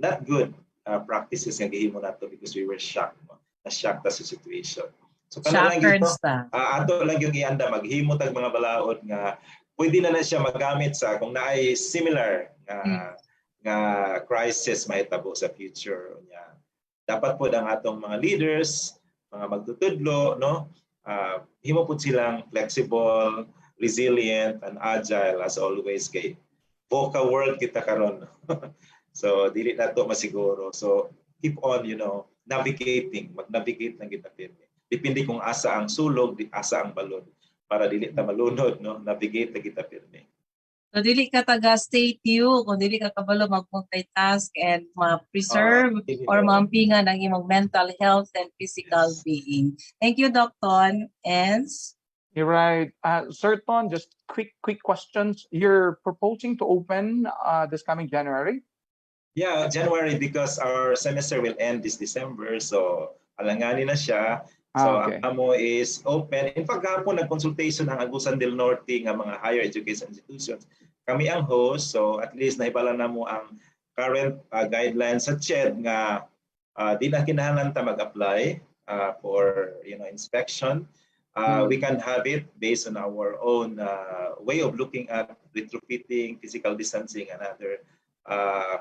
not good practices nga gihimo nato because we were shocked, no? Na-shock ta sa situation. So kana lang gyud ato lang yung ianda maghimo tag mga balaod nga pwede na siya magamit sa kung naay similar nga crisis mahitabo sa future niya. Dapat po ang atong mga leaders, mga magtutudlo, no? Himo po silang flexible, resilient, and agile as always kay VUCA world kita karon. So dili na to masiguro. So keep on, navigating, mag-navigate lang kita pirmi. Depende kung asa ang sulog, asa ang balon para dili ta malunod, no? Navigate lang kita pirmi. So dili ka taga stay you, kung dili ka kabalo mag-multitask and ma-preserve or maampingan ang imong mental health and physical being. Thank you, Dr. Ens. You're right. Sir Ton, just quick questions. You're proposing to open this coming January? Yeah, January because our semester will end this December. So alanganin na siya. So okay. Ang amo is open. In fact, hapon nag-consultation ang Agusan del Norte nga mga higher education institutions. Kami ang host, so at least nahibala na mo ang current guidelines sa CHED nga di na kinahanglan ta mag-apply for inspection. We can have it based on our own way of looking at retrofitting, physical distancing, and other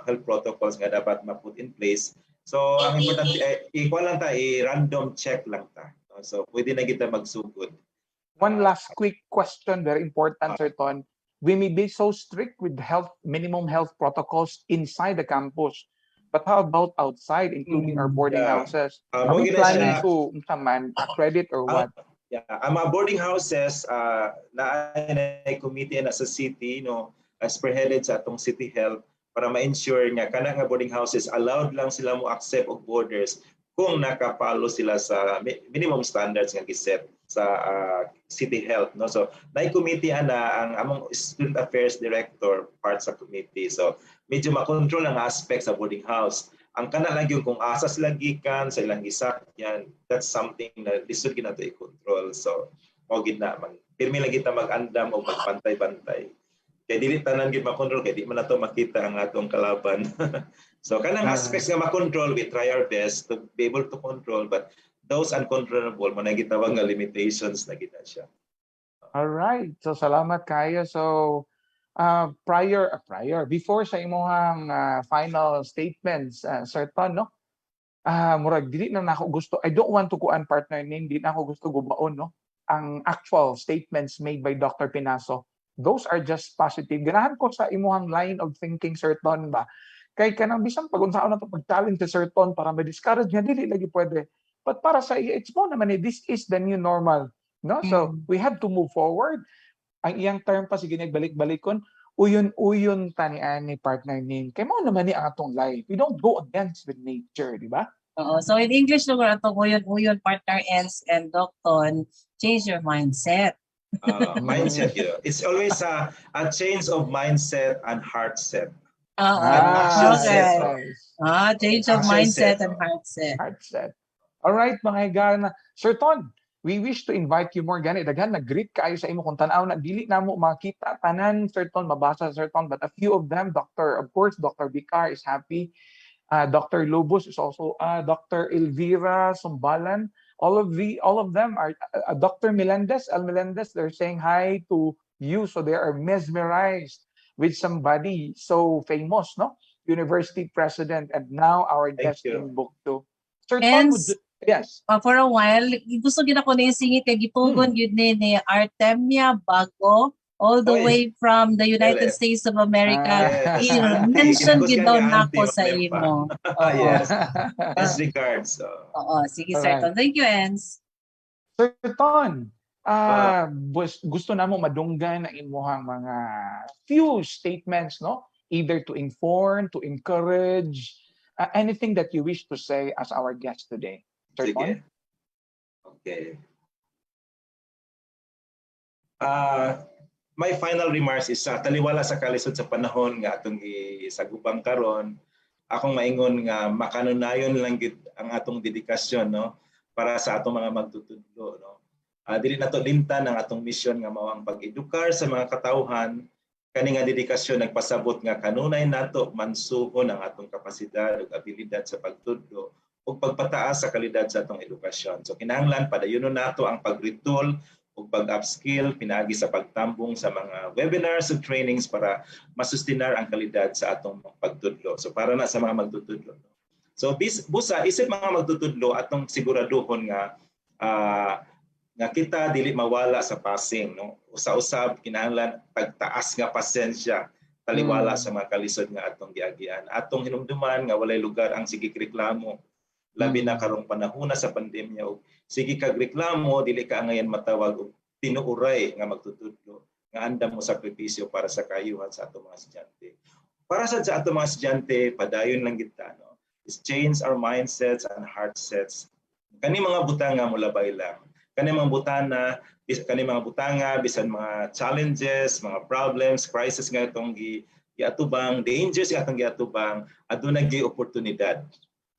health protocols nga dapat ma-put in place. So ang importante equal lang ta, random check lang ta. So pwede na kita magsugod. One last quick question, very important, Sir Ton. We may be so strict with minimum health protocols inside the campus, but how about outside, including our boarding houses? Are we planning to accredit or what? Yeah, ang mga boarding houses na committee na sa city, spearheaded sa atong city health para ma-ensure nga kana nga boarding houses allowed lang sila mo accept og boarders kung nakapalo sila sa minimum standards nga giset sa city health, no? So na committee ang among student affairs director part sa committee. So medyo makontrol ang aspect sa boarding house. Ang kana lang yung kung asa sila gikan sa ilang gisakyan, that's something na lisod ginato i-control. So o gid na pirmi lang kita mag-andam o magpantay-bantay. Kaya dili tanan gid makontrol kay di man nato makita ang atong kalaban. So kanang aspects nga makontrol, we try our best to be able to control, but those uncontrollable mo na gitawag nga limitations na gina siya. All right. So salamat kayo. So before sa imong final statements, Sir Ton, no? Murag dili na nako gusto. I don't want to kuan partner name, di na ako gusto gubaon, no? Ang actual statements made by Dr. Penaso. Those are just positive. Ganahan ko sa imong line of thinking, Sir Ton, ba? Kay kanang bisan pag-unsaon na to pag-challenge si Sir Ton para ma-discourage niya, dili lagi pwede. But para sa iya, it's mo naman this is the new normal, no? So we have to move forward. Ang iyang term pa sige nagbalik-balikon, uyon-uyon tani ani partner nin. Kay mo naman ni ang atong life. We don't go against with nature, di ba? So in English naman atong uyon-uyon partner Ens and Docton, change your mindset. Mindset, it's always a change of mindset and heart set. Okay. Change of mindset and heart set. Heart set. All right, mga higala. Sir Ton, we wish to invite you more gani. Daghan nag-greet kayo sa imo kung tan-aw na dili na mo makita tanan, Sir Ton, mabasa Sir Ton, but a few of them, Dr. Vicar is happy. Dr. Lobos is also Dr. Elvira Sumbalan. All of them are Dr. Melendez, they're saying hi to you. So they are mesmerized with somebody so famous, no? University president, and now our guest in BukSU. Sir Tom, yes. For a while, gusto gina ko na yung singit kay gitugon yun ni Artemia Bago, all the way from the United States of America. I-mention yun daw na ako sa imo. Yes. Best regards. Sige, Sir Ton. Thank you, Ens. Sir Ton, gusto na mo madunggan ang imuhang mga few statements, no? Either to inform, to encourage, anything that you wish to say as our guest today. Sir Ton? Okay. My final remarks is taliwala sa kalisod sa panahon nga atong isagubang karon, akong maingon nga makanunayon lang gid ang atong dedikasyon, no, para sa atong mga magtutudlo, no. Dili nato limtan ang atong mission nga mao ang pag-edukar sa mga katawhan. Kani nga dedikasyon nagpasabot nga kanunay nato mansuhon ang atong kapasidad ug abilidad sa pagtudlo ug pagpataas sa kalidad sa atong edukasyon. So kinahanglan padayonon nato ang pagritol ug pag-upskill pinaagi sa pagtambong sa mga webinars ug trainings para masustinar ang kalidad sa atong pagtudlo. So para na sa mga magtutudlo. So busa isip mga magtutudlo atong siguraduhon nga nga kita dili mawala sa passing, no? Usa-usab kinahanglan pagtaas nga pasensya taliwala sa mga kalisod nga atong giagian. Atong hinumduman nga walay lugar ang sige reklamo. Labi na karong panahon sa pandemya og sige kag reklamo dili ka ngayon matawag og tinuuray nga magtutudlo nga andam mo sakripisyo para sa kayuhan sa atong mga estudyante. Para sa atong mga estudyante padayon lang kita, no? Is change our mindsets and heart sets. Kani mga butanga mo labay lang. Kani mga butanga bisan mga challenges, mga problems, crisis nga itong giatubang, dangers nga itong giatubang, aduna gi oportunidad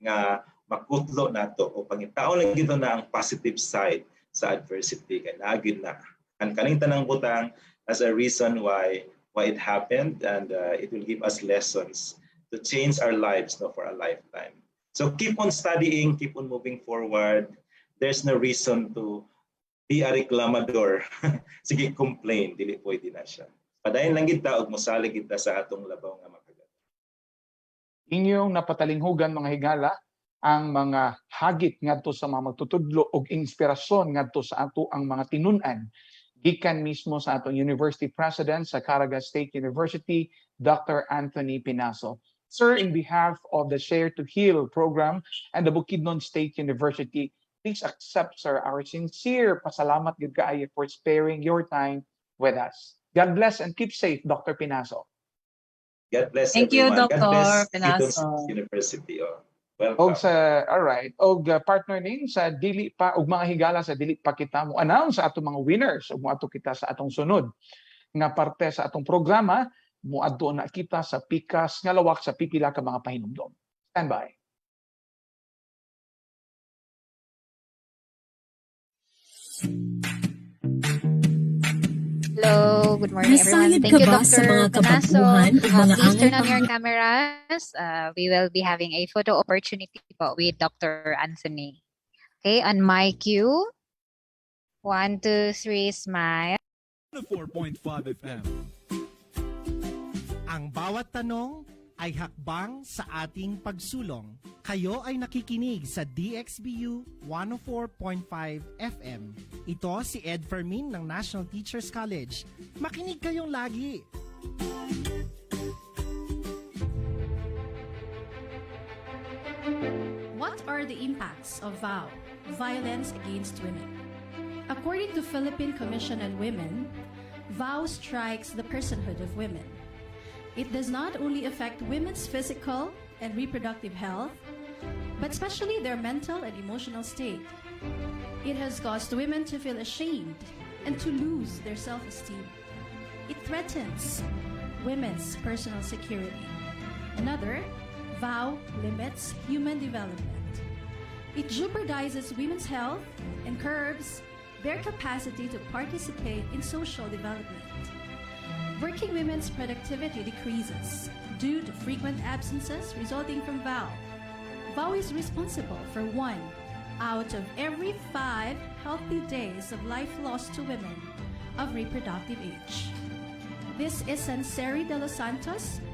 nga makutlo nato o pangitaon lang gito na ang positive side sa adversity kay naagid na. Ang kaning tanang butang as a reason why it happened, and it will give us lessons to change our lives, no, for a lifetime. So keep on studying, keep on moving forward. There's no reason to be a reklamador. Sige, complain, dili pwede na siya. Padayon lang kita og mosalig kita sa atong labaw nga makagat. Inyong napatalinghugan mga higala ang mga hagit ngadto sa mga magtutudlo og inspirasyon ngadto sa ato ang mga tinun-an gikan mismo sa atong University President sa CARAGA State University, Dr. Anthony Penaso. Sir, in behalf of the Share to Heal program and the Bukidnon State University, please accept, sir, our sincere pasalamat gid kaayo for sparing your time with us. God bless and keep safe, Dr. Penaso. God bless Thank you, everyone. Dr. God bless Penaso. Bukidnon University. Welcome. Og sa partner din sa dili pa og mga higala sa dili pa kita mo announce sa atong mga winners ug moadto kita sa atong sunod nga parte sa atong programa, moadto na kita sa pikas nga lawak sa pipila ka mga pahinumdom. Stand by. Hello, good morning everyone. Thank you, Dr. Penaso. Please turn on your cameras. We will be having a photo opportunity with Dr. Anthony. Okay, on my cue. 1, 2, 3, smile. 4.5 FM. Ang bawat tanong ay hakbang sa ating pagsulong. Kayo ay nakikinig sa DXBU 104.5 FM. Ito si Ed Fermin ng National Teachers College. Makinig kayong lagi! What are the impacts of VOW, violence against women? According to Philippine Commission on Women, VOW strikes the personhood of women. It does not only affect women's physical and reproductive health, but especially their mental and emotional state. It has caused women to feel ashamed and to lose their self-esteem. It threatens women's personal security. Another, VOW limits human development. It jeopardizes women's health and curbs their capacity to participate in social development. Working women's productivity decreases due to frequent absences resulting from VOW. VOW is responsible for 1 out of every 5 healthy days of life lost to women of reproductive age. This is Sanseri de los Santos,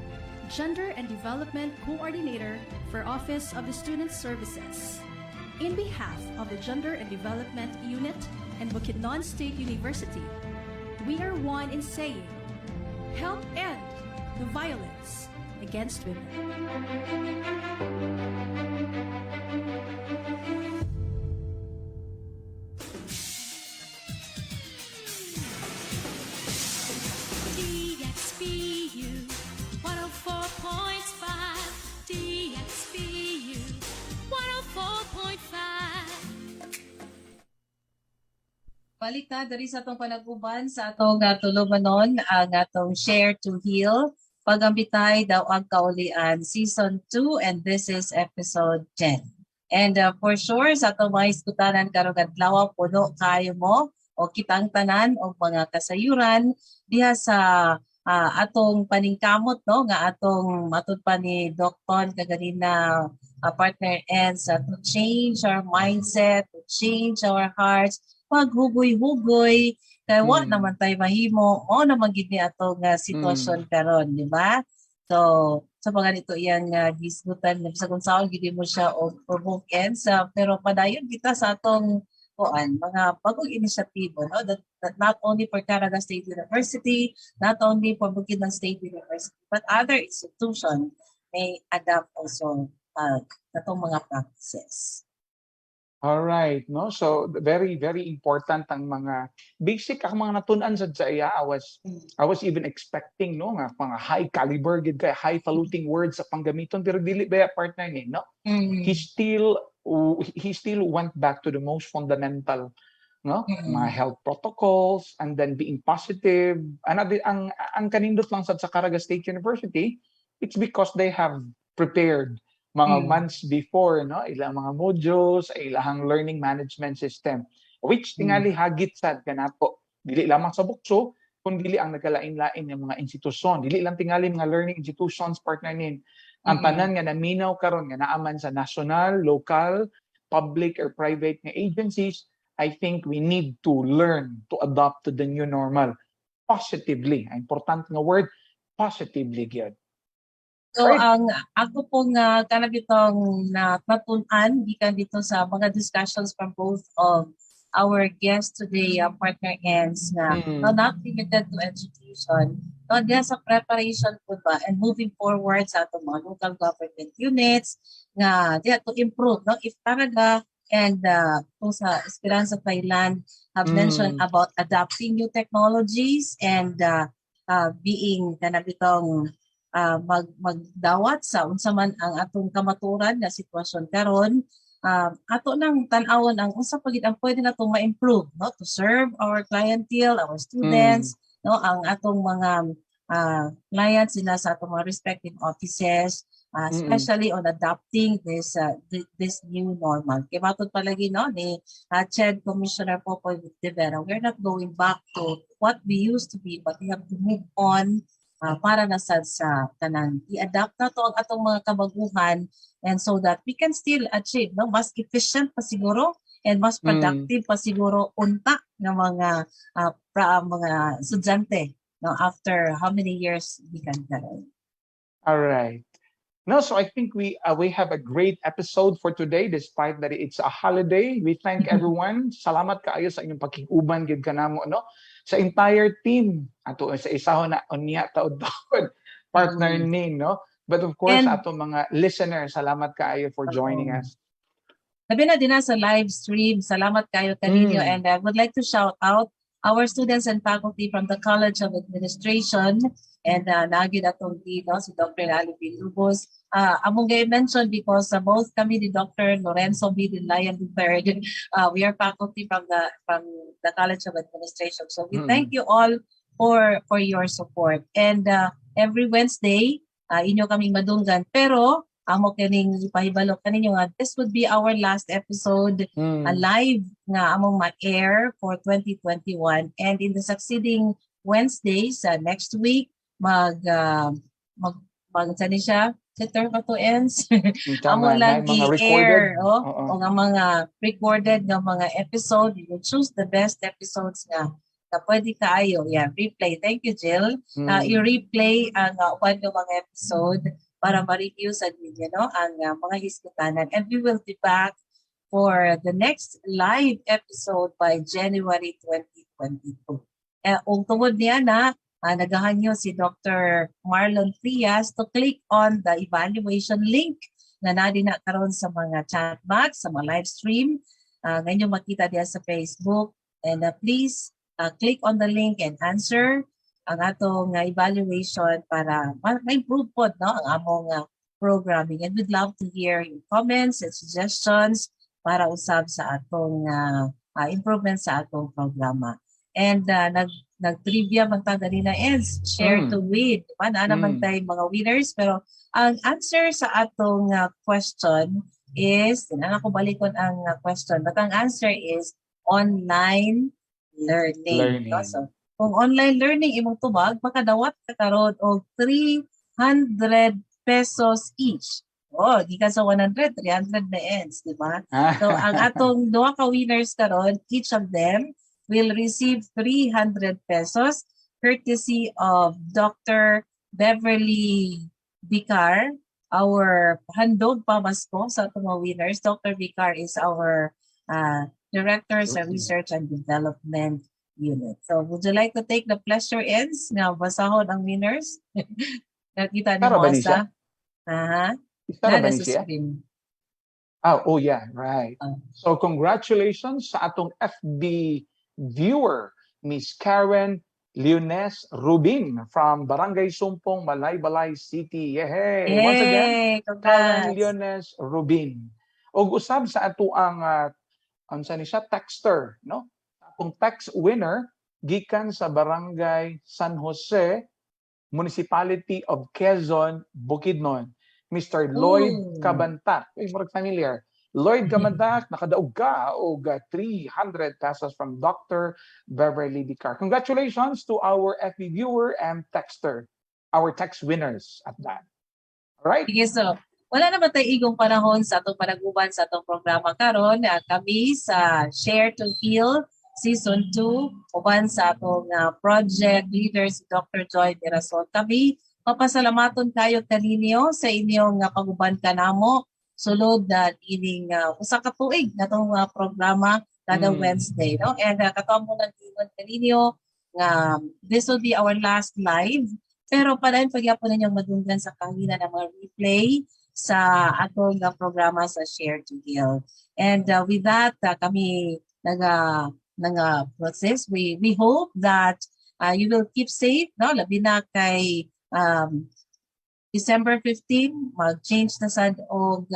Gender and Development Coordinator for Office of the Student Services. In behalf of the Gender and Development Unit and Bukidnon State University, we are one in saying, help end the violence against women. DXBU 104.5 DXBU 104.5. Balik na diri sa atong panaguban sa atong tulumanon ang atong Share to Heal. Pagambitay daw ang kaulian Season 2 and this is Episode 10. And for sure sa atong mga iskutanan karong adlaw puno kayo mo o kitang tanan o mga kasayuran diha sa atong paningkamot no nga atong matud pa ni Dr. kaganina partner ends to change our mindset, to change our hearts, paghugoy-hugoy kay wa Mm. naman tay mahimo o naman gid ni ato nga sitwasyon karon, di ba? So sa mga nito iyang gisgutan sa kung saan gid mo siya o provoke sa pero padayon kita sa atong mga bagong inisyatibo, no? That not only for CARAGA State University, not only for Bukidnon State University, but other institutions may adapt also katong mga practices. All right, no? So very very important ang mga basic ang mga natun-an sa iya. I was even expecting no nga mga high caliber gid kay high faluting words sa panggamiton pero dili ba partner ni, no? He still went back to the most fundamental, no? Mga health protocols and then being positive. Ang kanindot lang sa CARAGA State University, it's because they have prepared mga months before, no? Ilang mga modules, ilang learning management system, which tingali hagit sad kanato. Dili lamang sa BukSU, kung dili ang nagkalain-lain ng mga institusyon. Dili lang tingali mga learning institutions partner nin. Ang tanan nga naminaw karon nga naaman sa national, local, public or private nga agencies, I think we need to learn to adopt to the new normal positively. Ang important nga word, positively gyud. So ang ako pong kanabitong natunan gikan dito sa mga discussions from both of our guests today, partner ends na not limited to education, no, diya sa preparation po ba and moving forward sa atong mga local government units nga diya to improve, no, if talaga and kung sa Esperanza Thailand have mentioned about adapting new technologies and being kanabitong magdawat sa unsa man ang atong kamaturan na sitwasyon karon, ato nang tan-awon ang unsa pagid ang pwede natong ma-improve, no, to serve our clientele, our students, no, ang atong mga clients sila sa atong mga respective offices, especially on adapting this new normal. Kaya matod palagi, no, ni CHED Commissioner Popoy Vera, we're not going back to what we used to be, but we have to move on para na sa tanan. I-adapt na to ang atong mga kabaguhan and so that we can still achieve, no, mas efficient pa siguro and mas productive pa siguro unta ng mga estudyante, no, after how many years we can karon. All right. No, so I think we have a great episode for today despite that it's a holiday. We thank everyone. Salamat kaayo sa inyong pakiguban gid kanamo, no? Sa entire team ato sa isaho na unya taud-taud partner ni, no? But of course ato mga listeners, salamat kaayo for joining us. Labi na din sa live stream, salamat kayo kaninyo and I would like to shout out our students and faculty from the College of Administration and nagid atong dito si Dr. Ali Lubos. Among mentioned because both kami ni Dr. Lorenzo B. Lion III, we are faculty from the College of Administration. So we thank you all for your support. And every Wednesday, inyo kaming madunggan. Pero amo kining ipahibalo kaninyo nga this would be our last episode live nga among ma-air for 2021, and in the succeeding Wednesdays next week sani siya term to ends amo lang i-air o nga mga recorded nga mga episode. You will choose the best episodes nga pwede kaayo replay. Thank you, Jill. I-replay ang one ng mga episode para ma-review sa ninyo, no, ang mga hiskutanan. And we will be back for the next live episode by January 2022. Kung tungod niya na, nagahanyo si Dr. Marlon Frias to click on the evaluation link na nadi na karon sa mga chat box, sa mga live stream. Ngayon makita diya sa Facebook. And please click on the link and answer ang atong evaluation para ma-improve po, no, ang among programming. And we'd love to hear your comments and suggestions para usab sa atong improvement sa atong programa. And nag-trivia man ta ganina is share to win. Naman tayo mga winners, pero ang answer sa atong question is, ako balikon ang question, but ang answer is online learning. No? So, kung online learning imong tubag, makadawat ka karon og 300 pesos each Oh, di ka sa 100, 300 na ends, di ba? So ang atong duha ka winners karon, each of them will receive 300 pesos courtesy of Dr. Beverly Vicar, our handog pamasko sa atong mga winners. Dr. Vicar is our Director sa Research and Development Unit. So would you like to take the pleasure ends na basahon ang winners? Nakita ni Tara ba ni Mosa? siya? Tara ba ni siya? Oh yeah, right. So congratulations sa atong FB viewer, Miss Karen Leones Rubin from Barangay Sumpong, Malaybalay City. Yay! Once again, Karen Leones Rubin. Og usab sa ato ang unsa ni siya texter, no? Atong text winner gikan sa Barangay San Jose, Municipality of Quezon, Bukidnon. Mr. Lloyd Cabantac. Ay, murag familiar. Lloyd Cabantac, nakadaog ka og 300 pesos from Dr. Beverly Vicar. Congratulations to our FB viewer and texter, our text winners at that. All right? Sige, so wala na ba tayo igong panahon sa atong panaguban sa atong programa karon. Kami sa Share to Heal Season 2, uban sa atong project leader si Dr. Joy Penaso. Kami papasalamaton kayo kaninyo sa inyong paguban kanamo sulod na ining usa ka tuig natong programa kada Wednesday, no? And katuamo nang ingon kaninyo nga this will be our last live, pero padayon pagyapon ninyong madunggan sa kanina ng mga replay sa atong programa sa Share to Heal. And with that, kami process. We hope that you will keep safe, no? Labi na kay December 15, mag-change na sad og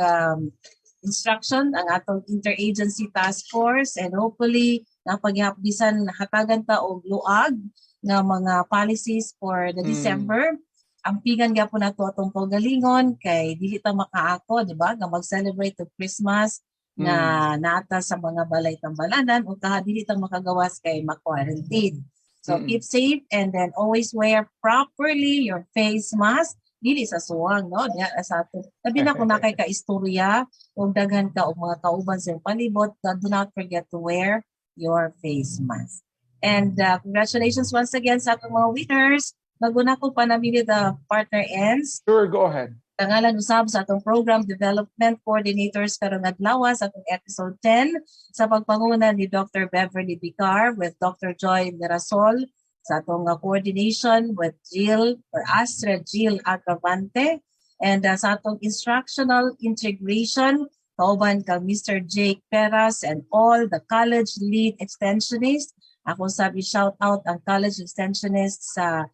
instruction ang atong interagency task force, and hopefully napaghabisan hatagan ta og luag nga mga policies for the December. Ang pigan gyapon nato atong kaugalingon kay dili ta makaako, di ba? Nga mag-celebrate of Christmas na naata sa mga balay tambalanan o kaha dili ta makagawas kay ma-quarantine. So keep safe and then always wear properly your face mask. Dili sa suwang, no? Diya sa ato. Sabi na kung nakay ka-istorya o daghan ka o mga kauban sa palibot, do not forget to wear your face mask. And congratulations once again sa atong mga winners. Maguna ko pa namili the partner ends. Sure, go ahead. Tangalan usab sa atong program development coordinators karong adlaw sa atong episode 10 sa pagpanguna ni Dr. Beverly Vicar with Dr. Joy Mirasol, sa atong coordination with Jill or Astra Jill Agravante, and sa atong instructional integration kauban kang Mr. Jake Peras and all the college lead extensionists. Ako sabi shout out ang college extensionists sa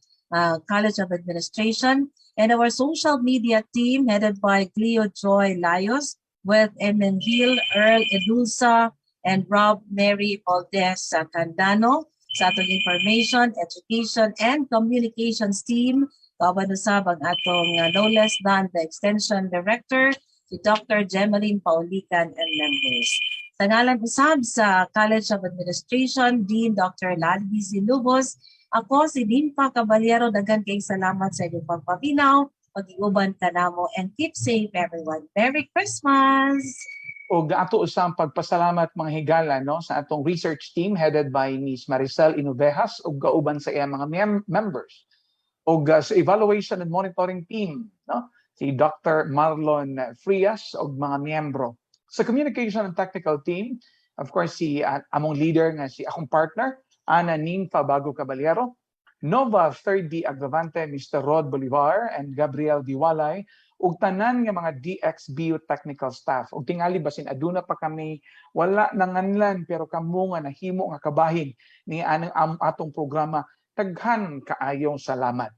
College of Administration, and our social media team headed by Cleo Joy Layos with Emendil Earl Edulsa and Rob Mary Valdez Candano. Sa atong information, education, and communications team, kauban usab ang atong no less than the extension director, si Dr. Gemeline Paulican and members. Sa ngalan usab sa College of Administration, Dean Dr. Ladby Zilubos, ako si Dimpa Caballero, daghan kay salamat sa inyong pagpapinaw, pag-iuban kanamo, and keep safe everyone. Merry Christmas! O ato usang pagpasalamat mga higala, no, sa atong research team headed by Ms. Maricel Inovejas ug kauban sa iyang mga members. O sa evaluation and monitoring team, no, si Dr. Marlon Frias ug mga miyembro. Sa communication and technical team, of course si among leader nga si akong partner Ana Ninfa Bago Caballero, Nova 3D Agravante, Mr. Rod Bolivar and Gabriel Diwalay, ug tanan nga mga DXBU technical staff. Ug tingali basin aduna pa kami wala nanganlan pero kamo nga nahimo nga kabahin ni anang atong programa. Daghan kaayong salamat.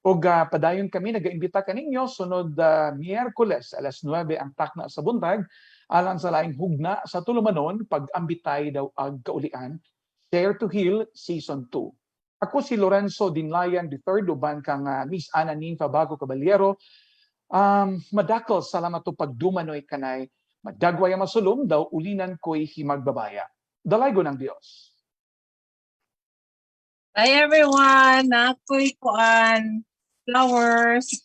Ug padayon kami nagaimbita kaninyo sunod Miyerkules alas 9 ang takna sa buntag alang sa laing hugna sa tulumanon pag-ambitay daw ag kaulian Share to Heal Season 2. Ako si Lorenzo Dinlayan III, uban kang Miss Ana Ninfa Bago Caballero. Madakol salamat to pagdumanoy kanay. Madagway masulom daw ulinan ko'y himagbabaya. Dalaygo ng Diyos. Hi everyone! Nakoy kuan flowers.